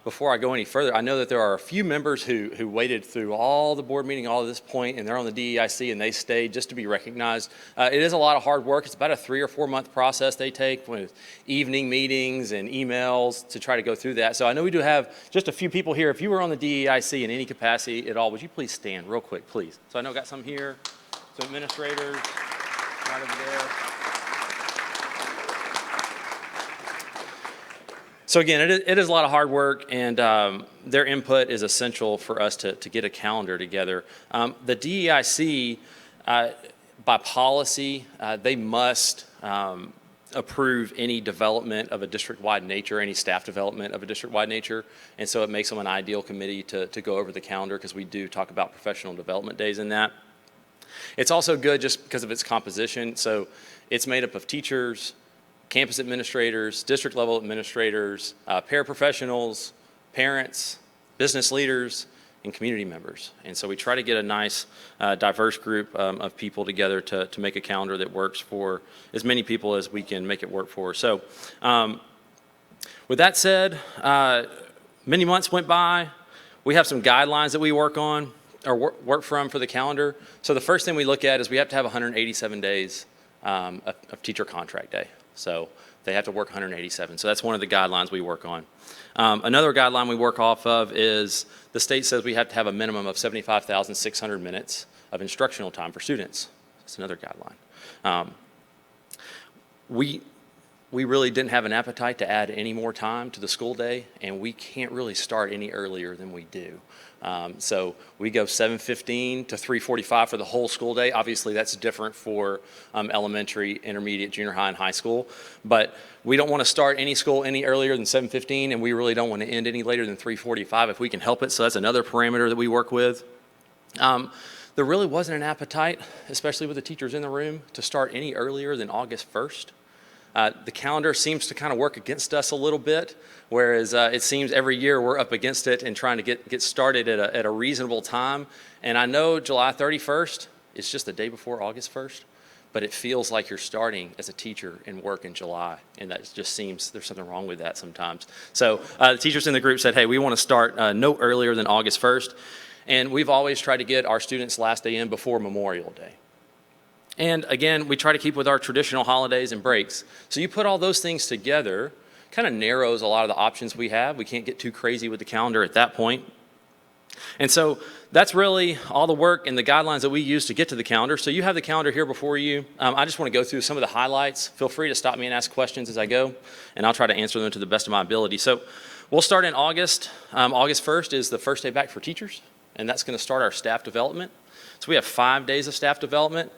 Before I go any further, I know that there are a few members who waited through all the board meeting, all to this point, and they're on the DEIC, and they stayed just to be recognized. It is a lot of hard work. It's about a 3 or 4 month process they take with evening meetings and emails to try to go through that. So I know we do have just a few people here. If you were on the DEIC in any capacity at all, would you please stand real quick, please? So I know I got some here. Some administrators right over there. So again, it is a lot of hard work, and their input is essential for us to get a calendar together. The DEIC, by policy, they must approve any development of a district-wide nature, any staff development of a district-wide nature, and so it makes them an ideal committee to go over the calendar, because we do talk about professional development days in that. It's also good just because of its composition. So it's made up of teachers, campus administrators, district level administrators, paraprofessionals, parents, business leaders, and community members. And so we try to get a nice, diverse group of people together to make a calendar that works for as many people as we can make it work for. So with that said, many months went by. We have some guidelines that we work on or work from for the calendar. So the first thing we look at is we have to have 187 days of teacher contract day. So they have to work 187. So that's one of the guidelines we work on. Another guideline we work off of is the state says we have to have a minimum of 75,600 minutes of instructional time for students. That's another guideline. We really didn't have an appetite to add any more time to the school day, and we can't really start any earlier than we do. So we go 7:15 to 3:45 for the whole school day. Obviously, that's different for elementary, intermediate, junior high, and high school. But we don't want to start any school any earlier than 7:15, and we really don't want to end any later than 3:45 if we can help it. So that's another parameter that we work with. There really wasn't an appetite, especially with the teachers in the room, to start any earlier than August 1st. The calendar seems to kind of work against us a little bit, whereas it seems every year we're up against it and trying to get started at a reasonable time. And I know July 31st is just the day before August 1st, but it feels like you're starting as a teacher in work in July, and that just seems there's something wrong with that sometimes. So the teachers in the group said, hey, we want to start no earlier than August 1st, and we've always tried to get our students' last day in before Memorial Day. And again, we try to keep with our traditional holidays and breaks. So you put all those things together, kind of narrows a lot of the options we have. We can't get too crazy with the calendar at that point. And so that's really all the work and the guidelines that we use to get to the calendar. So you have the calendar here before you. I just want to go through some of the highlights. Feel free to stop me and ask questions as I go, and I'll try to answer them to the best of my ability. So we'll start in August. August 1st is the first day back for teachers, and that's going to start our staff development. So we have 5 days of staff development.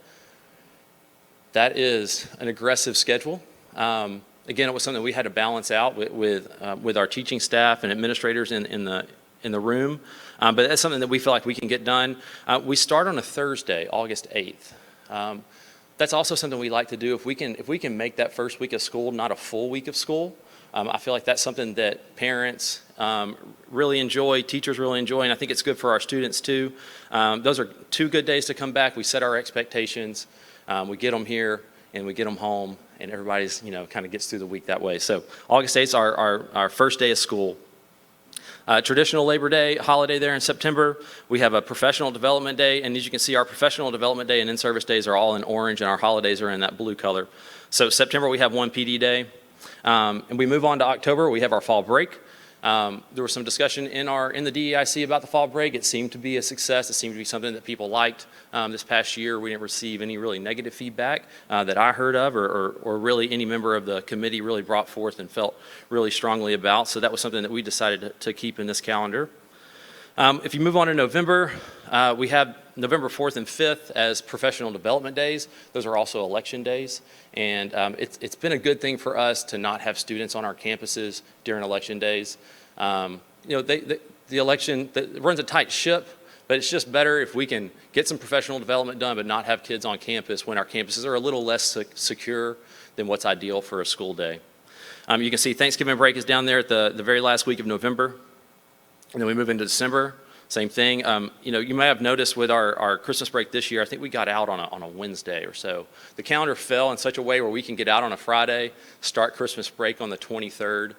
That is an aggressive schedule. Again, it was something we had to balance out with our teaching staff and administrators in the room. But that's something that we feel like we can get done. We start on a Thursday, August 8th. That's also something we like to do. If we can make that first week of school not a full week of school, I feel like that's something that parents really enjoy, teachers really enjoy, and I think it's good for our students too. Those are 2 good days to come back. We set our expectations. We get them here and we get them home, and everybody's, kind of gets through the week that way. So August 8th is our first day of school. Traditional Labor Day holiday there in September. We have a professional development day, and as you can see, our professional development day and in-service days are all in orange, and our holidays are in that blue color. So September, we have 1 PD day. And we move on to October, we have our fall break. There was some discussion in the DEIC about the fall break. It seemed to be a success. It seemed to be something that people liked. This past year, we didn't receive any really negative feedback that I heard of, or really any member of the committee really brought forth and felt really strongly about. So that was something that we decided to keep in this calendar. If you move on to November, we have November 4th and 5th as professional development days. Those are also election days. And it's been a good thing for us to not have students on our campuses during election days. The election runs a tight ship, but it's just better if we can get some professional development done but not have kids on campus when our campuses are a little less secure than what's ideal for a school day. You can see Thanksgiving break is down there at the very last week of November. And then we move into December, same thing. You may have noticed with our Christmas break this year, I think we got out on a Wednesday or so. The calendar fell in such a way where we can get out on a Friday, start Christmas break on the 23rd.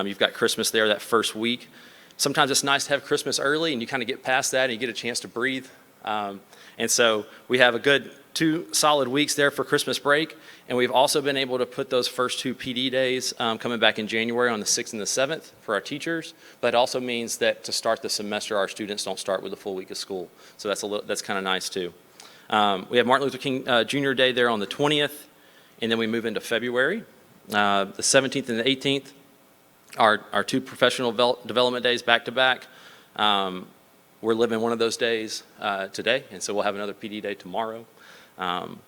You've got Christmas there that first week. Sometimes it's nice to have Christmas early and you kind of get past that and you get a chance to breathe. And so we have a good 2 solid weeks there for Christmas break. And we've also been able to put those first 2 PD days coming back in January on the 6th and the 7th for our teachers. But it also means that to start the semester, our students don't start with a full week of school. So that's kind of nice too. We have Martin Luther King Jr. Day there on the 20th. And then we move into February. The 17th and the 18th are 2 professional development days back to back. We're living one of those days today. And so we'll have another PD day tomorrow. And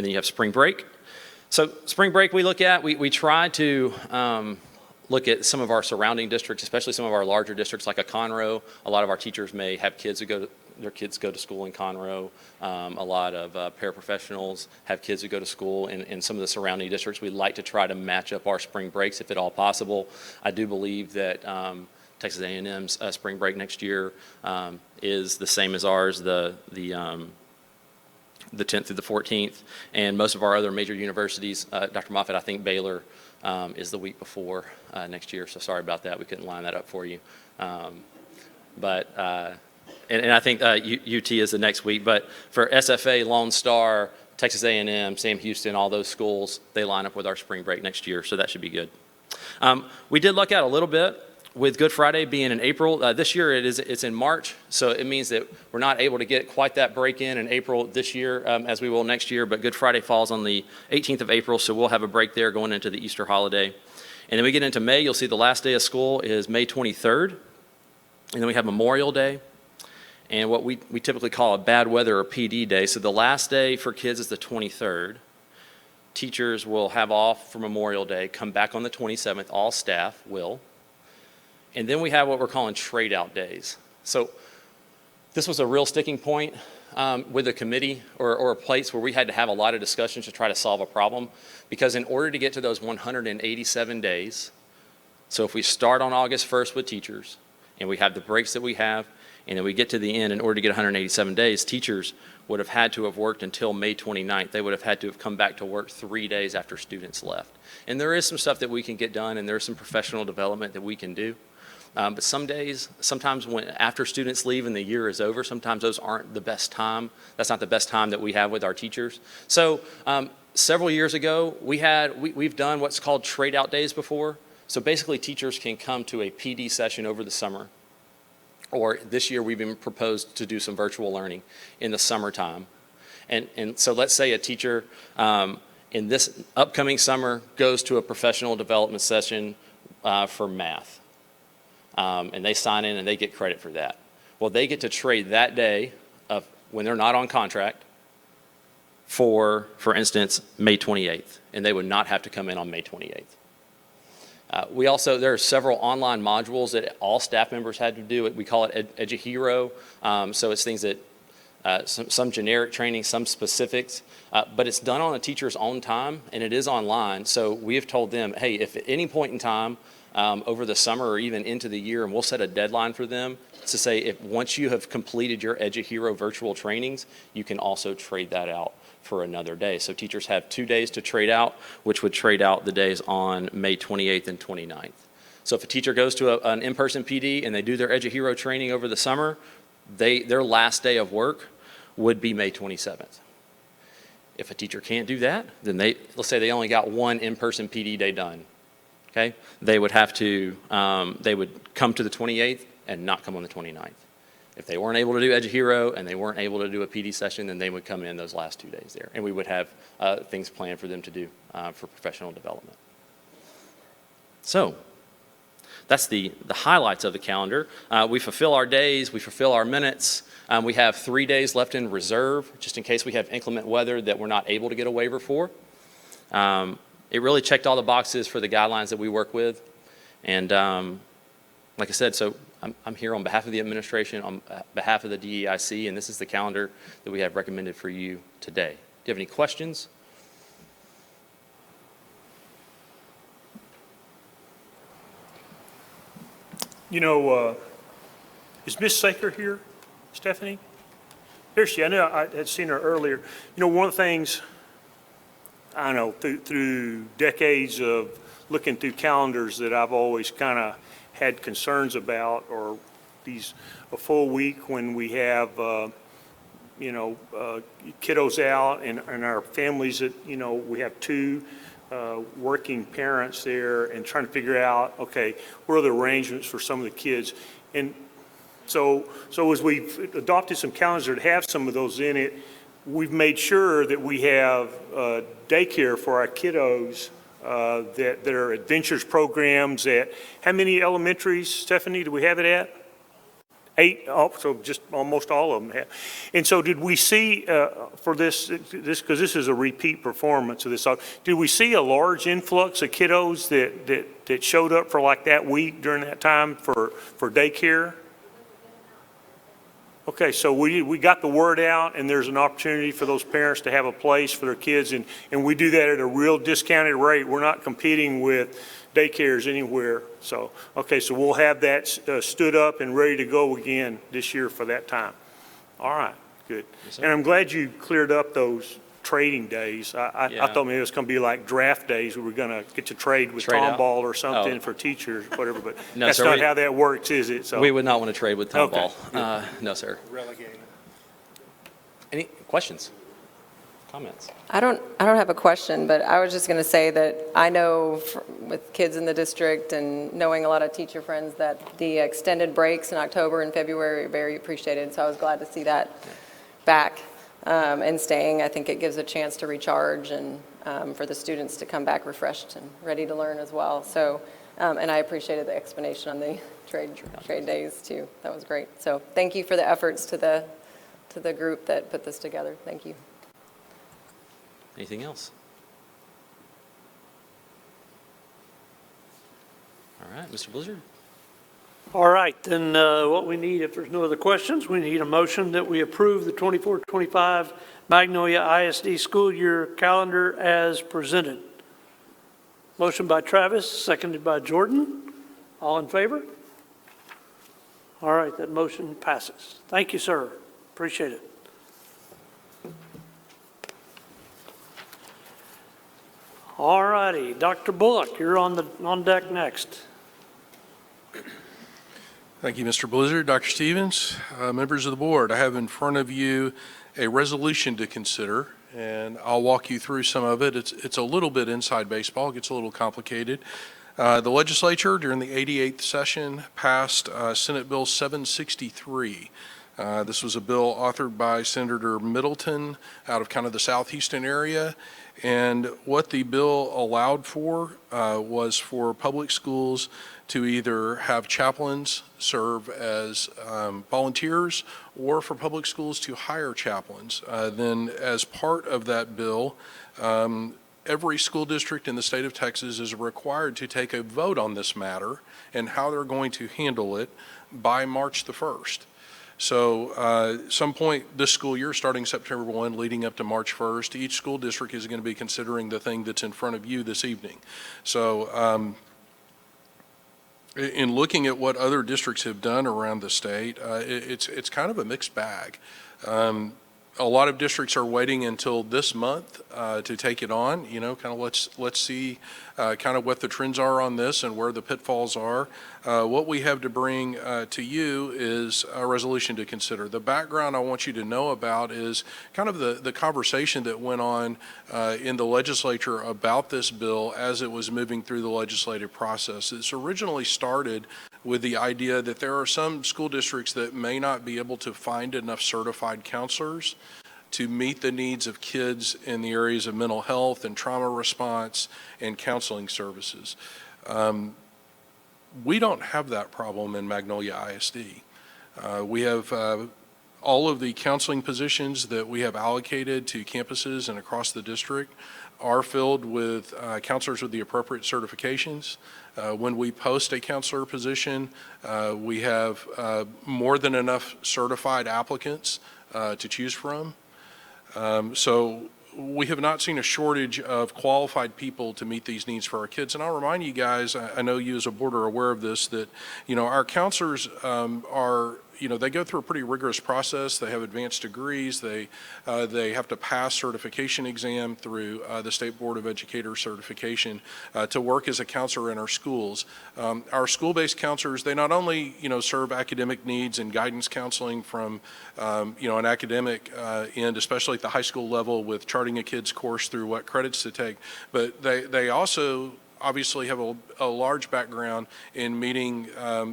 then you have spring break. So spring break we look at, we try to look at some of our surrounding districts, especially some of our larger districts like a Conroe. A lot of our teachers may have kids who their kids go to school in Conroe. A lot of paraprofessionals have kids who go to school in some of the surrounding districts. We'd like to try to match up our spring breaks if at all possible. I do believe that Texas A&M's spring break next year is the same as ours, the 10th through the 14th, and most of our other major universities, Dr. Moffitt, I think Baylor is the week before next year, so sorry about that. We couldn't line that up for you. And I think UT is the next week, but for SFA, Lone Star, Texas A&M, Sam Houston, all those schools, they line up with our spring break next year, so that should be good. We did luck out a little bit with Good Friday being in April. This year it's in March, so it means that we're not able to get quite that break in April this year as we will next year, but Good Friday falls on the 18th of April, so we'll have a break there going into the Easter holiday. And then we get into May, you'll see the last day of school is May 23rd, and then we have Memorial Day, and what we typically call a bad weather or PD day. So the last day for kids is the 23rd. Teachers will have off for Memorial Day, come back on the 27th, all staff will. And then we have what we're calling trade-out days. So this was a real sticking point with a committee or a place where we had to have a lot of discussions to try to solve a problem. Because in order to get to those 187 days, so if we start on August 1st with teachers, and we have the breaks that we have, and then we get to the end, in order to get 187 days, teachers would have had to have worked until May 29th. They would have had to have come back to work 3 days after students left. And there is some stuff that we can get done, and there's some professional development that we can do. But some days, sometimes when after students leave and the year is over, sometimes those aren't the best time. That's not the best time that we have with our teachers. So several years ago, we've done what's called trade-out days before. So basically, teachers can come to a PD session over the summer. Or this year, we've been proposed to do some virtual learning in the summertime. And so let's say a teacher in this upcoming summer goes to a professional development session for math. And they sign in and they get credit for that. Well, they get to trade that day of when they're not on contract for instance, May 28th, and they would not have to come in on May 28th. There are several online modules that all staff members had to do. We call it EduHero. So it's things that, some generic training, some specifics, but it's done on a teacher's own time, and it is online. So we have told them, hey, if at any point in time over the summer or even into the year, and we'll set a deadline for them to say if once you have completed your EduHero virtual trainings, you can also trade that out for another day. So teachers have 2 days to trade out, which would trade out the days on May 28th and 29th. So if a teacher goes to an in-person PD and they do their EduHero training over the summer, their last day of work would be May 27th. If a teacher can't do that, then let's say they only got one in-person PD day done. Okay? They would have to, they would come to the 28th and not come on the 29th. If they weren't able to do EduHero and they weren't able to do a PD session, then they would come in those last 2 days there. And we would have things planned for them to do for professional development. So that's the highlights of the calendar. We fulfill our days, we fulfill our minutes. We have 3 days left in reserve, just in case we have inclement weather that we're not able to get a waiver for. It really checked all the boxes for the guidelines that we work with. And like I said, so I'm here on behalf of the administration, on behalf of the DEIC, and this is the calendar that we have recommended for you today. Do you have any questions? You know, is Miss Saker here, Stephanie? There she is. I know I had seen her earlier. You know, one of the things, I don't know, through decades of looking through calendars that I've always kind of had concerns about, or a full week when we have, kiddos out and our families that, we have two working parents there and trying to figure out, okay, what are the arrangements for some of the kids? And so as we've adopted some calendars that have some of those in it, we've made sure that we have daycare for our kiddos that are adventures programs at, how many elementaries, Stephanie, do we have it at? 8, so just almost all of them have. And so did we see for this, because this is a repeat performance of this, did we see a large influx of kiddos that showed up for like that week during that time for daycare? Okay, so we got the word out, and there's an opportunity for those parents to have a place for their kids, and we do that at a real discounted rate. We're not competing with daycares anywhere. So, okay, so we'll have that stood up and ready to go again this year for that time. All right, good. And I'm glad you cleared up those trading days. I thought maybe it was going to be like draft days. We were going to get to trade with Trade out? Tomball or something Oh. for teachers, whatever, but No, that's sir, not we- how that works, is it? So We would not want to trade with Tom Okay, Ball. No, sir. Relegated. Any questions? Comments? I don't have a question, but I was just going to say that I know with kids in the district and knowing a lot of teacher friends that the extended breaks in October and February are very appreciated. So I was glad to see that back and staying. I think it gives a chance to recharge and for the students to come back refreshed and ready to learn as well. So, and I appreciated the explanation on the trade days too. That was great. So thank you for the efforts to the group that put this together. Thank you. Anything else? All right, Mr. Blizzard. All right, then what we need, if there's no other questions, we need a motion that we approve the 24-25 Magnolia ISD school year calendar as presented. Motion by Travis, seconded by Jordan. All in favor? All right, that motion passes. Thank you, sir. Appreciate it. All righty, Dr. Bullock, you're on deck next. Thank you, Mr. Blizzard, Dr. Stevens, members of the board. I have in front of you a resolution to consider, and I'll walk you through some of it. It's a little bit inside baseball. It gets a little complicated. The legislature, during the 88th session, passed Senate Bill 763. This was a bill authored by Senator Middleton out of kind of the southeastern area. And what the bill allowed for was for public schools to either have chaplains serve as volunteers or for public schools to hire chaplains. Then as part of that bill, every school district in the state of Texas is required to take a vote on this matter and how they're going to handle it by March the 1st. So some point this school year, starting September 1, leading up to March 1st, each school district is going to be considering the thing that's in front of you this evening. So in looking at what other districts have done around the state, it's kind of a mixed bag. A lot of districts are waiting until this month to take it on, kind of let's see kind of what the trends are on this and where the pitfalls are. What we have to bring to you is a resolution to consider. The background I want you to know about is kind of the conversation that went on in the legislature about this bill as it was moving through the legislative process. It's originally started with the idea that there are some school districts that may not be able to find enough certified counselors to meet the needs of kids in the areas of mental health and trauma response and counseling services. We don't have that problem in Magnolia ISD. We have all of the counseling positions that we have allocated to campuses and across the district are filled with counselors with the appropriate certifications. When we post a counselor position, we have more than enough certified applicants to choose from. So we have not seen a shortage of qualified people to meet these needs for our kids. And I'll remind you guys, I know you as a board are aware of this, that, our counselors are, they go through a pretty rigorous process. They have advanced degrees. They have to pass certification exam through the State Board of Educators certification to work as a counselor in our schools. Our school-based counselors, they not only, serve academic needs and guidance counseling from, an academic end, especially at the high school level with charting a kid's course through what credits to take, but they also obviously have a large background in meeting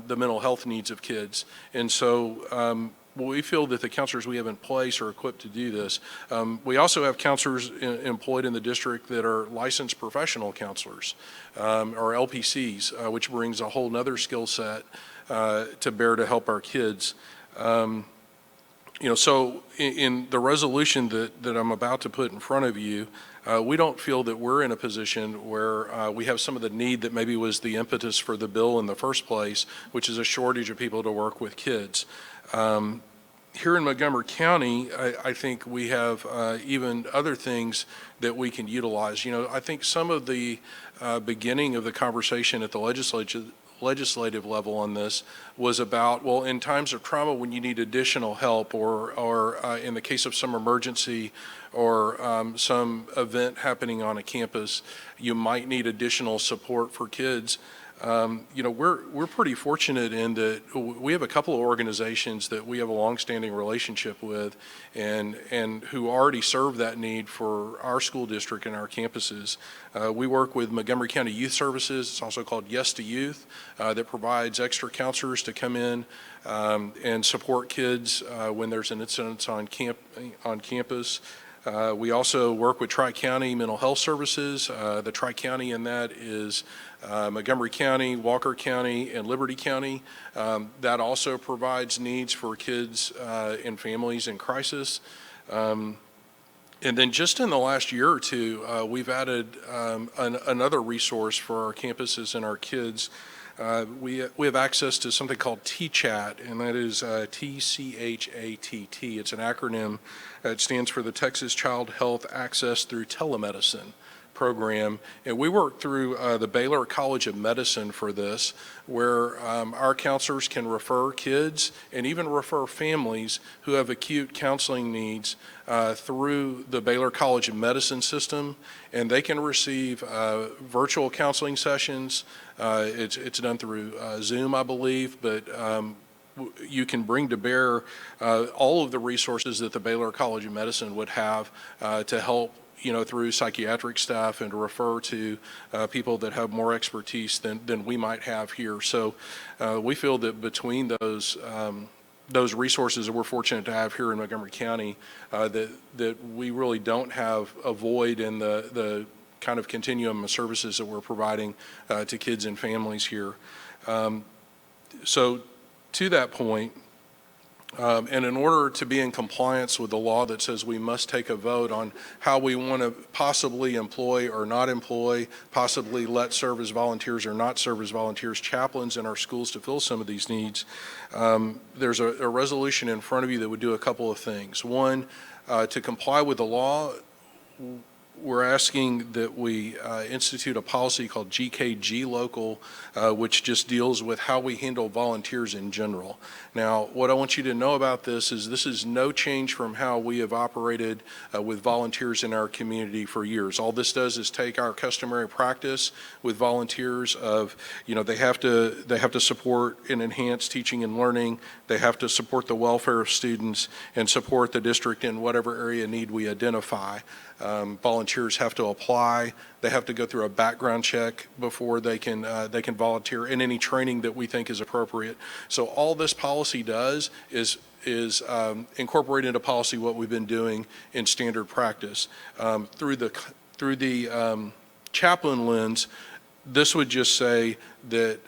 the mental health needs of kids. And so we feel that the counselors we have in place are equipped to do this. We also have counselors employed in the district that are licensed professional counselors, or LPCs, which brings a whole nother skill set to bear to help our kids. So in the resolution that I'm about to put in front of you, we don't feel that we're in a position where we have some of the need that maybe was the impetus for the bill in the first place, which is a shortage of people to work with kids. Here in Montgomery County, I think we have even other things that we can utilize. I think some of the beginning of the conversation at the legislative level on this was about, well, in times of trauma when you need additional help or in the case of some emergency or some event happening on a campus, you might need additional support for kids. We're pretty fortunate in that we have a couple of organizations that we have a longstanding relationship with and who already serve that need for our school district and our campuses. We work with Montgomery County Youth Services. It's also called Yes to Youth, that provides extra counselors to come in and support kids when there's an incident on campus. We also work with Tri-County Mental Health Services. The Tri-County in that is Montgomery County, Walker County, and Liberty County. That also provides needs for kids and families in crisis. And then just in the last year or two, we've added another resource for our campuses and our kids. We have access to something called TCHAT, and that is TCHATT. It's an acronym that stands for the Texas Child Health Access Through Telemedicine program, and we work through the Baylor College of Medicine for this, where our counselors can refer kids and even refer families who have acute counseling needs through the Baylor College of Medicine system, and they can receive virtual counseling sessions. It's done through Zoom, I believe, but you can bring to bear all of the resources that the Baylor College of Medicine would have to help through psychiatric staff and to refer to people that have more expertise than we might have here. So we feel that between those resources that we're fortunate to have here in Montgomery County, that we really don't have a void in the kind of continuum of services that we're providing to kids and families here. So to that point, and in order to be in compliance with the law that says we must take a vote on how we want to possibly employ or not employ, possibly let serve as volunteers or not serve as volunteers, chaplains in our schools to fill some of these needs, there's a resolution in front of you that would do a couple of things. One, to comply with the law, we're asking that we institute a policy called GKG Local, which just deals with how we handle volunteers in general. Now, what I want you to know about this is no change from how we have operated with volunteers in our community for years. All this does is take our customary practice with volunteers of, they have to support and enhance teaching and learning. They have to support the welfare of students and support the district in whatever area need we identify. Volunteers have to apply. They have to go through a background check before they can volunteer, and any training that we think is appropriate. So all this policy does is incorporate into policy what we've been doing in standard practice. Through the chaplain lens, this would just say that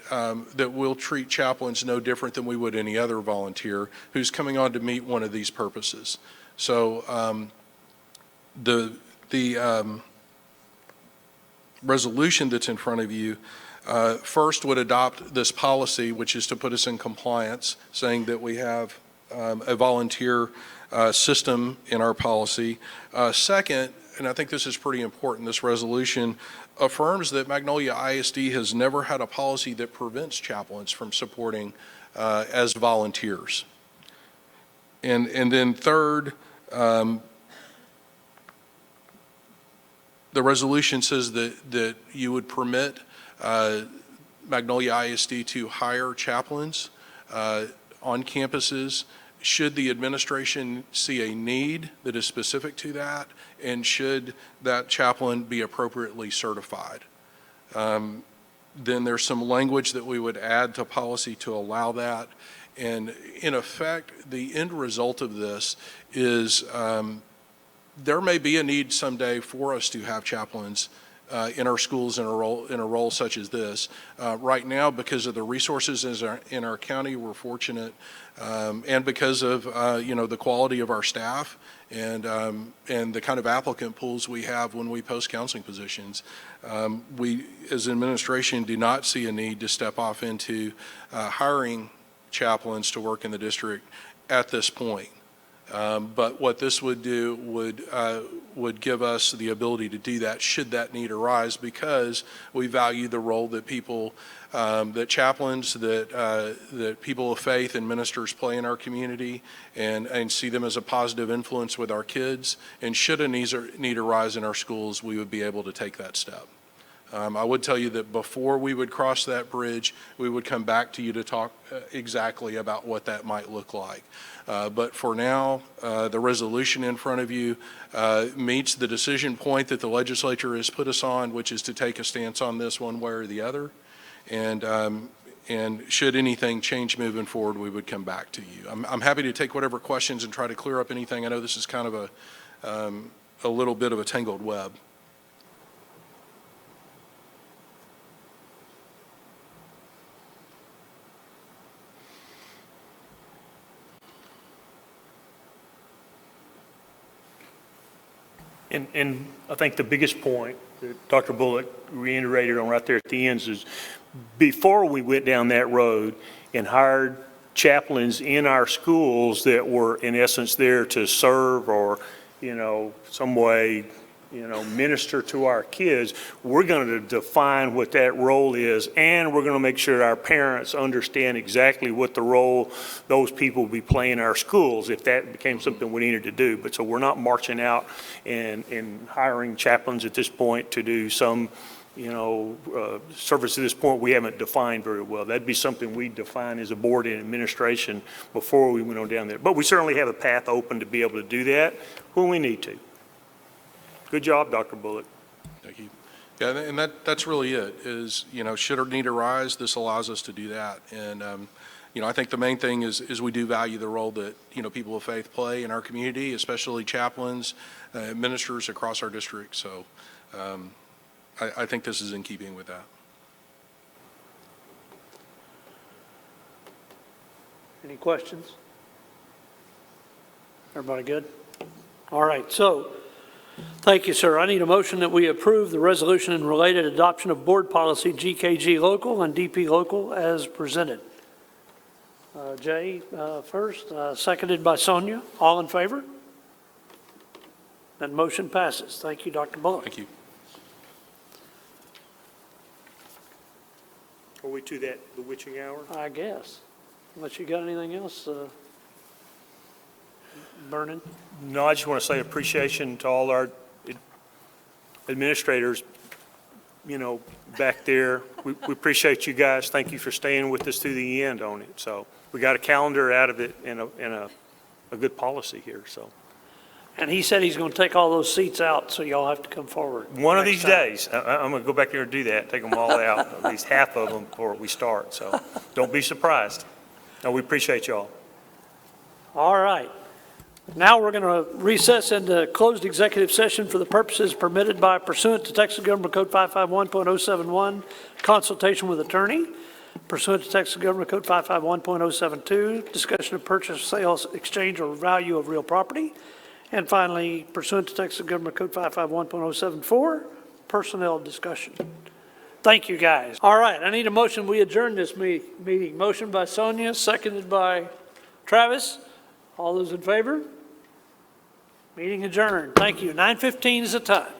that we'll treat chaplains no different than we would any other volunteer who's coming on to meet one of these purposes. So the resolution that's in front of you first would adopt this policy, which is to put us in compliance, saying that we have a volunteer system in our policy. Second, and I think this is pretty important, this resolution affirms that Magnolia ISD has never had a policy that prevents chaplains from supporting as volunteers. And then third, the resolution says that you would permit Magnolia ISD to hire chaplains on campuses should the administration see a need that is specific to that, and should that chaplain be appropriately certified. Then there's some language that we would add to policy to allow that. And in effect, the end result of this is there may be a need someday for us to have chaplains in our schools in a role such as this. Right now, because of the resources in our county, we're fortunate, and because of the quality of our staff and the kind of applicant pools we have when we post counseling positions, we as administration do not see a need to step off into hiring chaplains to work in the district. at this point. But what this would do would give us the ability to do that should that need arise, because we value the role that people, that chaplains, that people of faith and ministers play in our community, and see them as a positive influence with our kids. And should a need arise in our schools, we would be able to take that step. I would tell you that before we would cross that bridge, we would come back to you to talk exactly about what that might look like. But for now, the resolution in front of you meets the decision point that the legislature has put us on, which is to take a stance on this one way or the other. And should anything change moving forward, we would come back to you. I'm happy to take whatever questions and try to clear up anything. I know this is kind of a little bit of a tangled web. And I think the biggest point that Dr. Bullock reiterated on right there at the end is before we went down that road and hired chaplains in our schools that were in essence there to serve or, some way, minister to our kids, we're going to define what that role is, and we're going to make sure our parents understand exactly what the role those people will be playing in our schools if that became something we needed to do. But so we're not marching out and hiring chaplains at this point to do some, service at this point we haven't defined very well. That'd be something we define as a board and administration before we went on down there. But we certainly have a path open to be able to do that when we need to. Good job, Dr. Bullock. Thank you. Yeah, and that's really it, is, should a need arise, this allows us to do that. And, I think the main thing is we do value the role that, people of faith play in our community, especially chaplains, ministers across our district. So I think this is in keeping with that. Any questions? Everybody good? All right, so thank you, sir. I need a motion that we approve the resolution and related adoption of board policy GKG local and DP local as presented. Jay first, seconded by Sonia. All in favor? That motion passes. Thank you, Dr. Bullock. Thank you. Are we to that, the witching hour? I guess. Unless you got anything else burning? No, I just want to say appreciation to all our administrators, back there. We appreciate you guys. Thank you for staying with us to the end on it. So we got a calendar out of it and a good policy here, so. And he said he's going to take all those seats out, so y'all have to come forward. One of next these time. days, I'm going to go back there and do that, take them all out, at least half of them before we start. So don't be surprised. No, we appreciate y'all. All right. Now we're going to recess into closed executive session for the purposes permitted by pursuant to Texas Government Code 551.071, consultation with attorney, pursuant to Texas Government Code 551.072, discussion of purchase, sales, exchange, or value of real property, and finally, pursuant to Texas Government Code 551.074, personnel discussion. Thank you, guys. All right, I need a motion. We adjourn this meeting. Motion by Sonia, seconded by Travis. All those in favor? Meeting adjourned. Thank you. 9:15 is the time.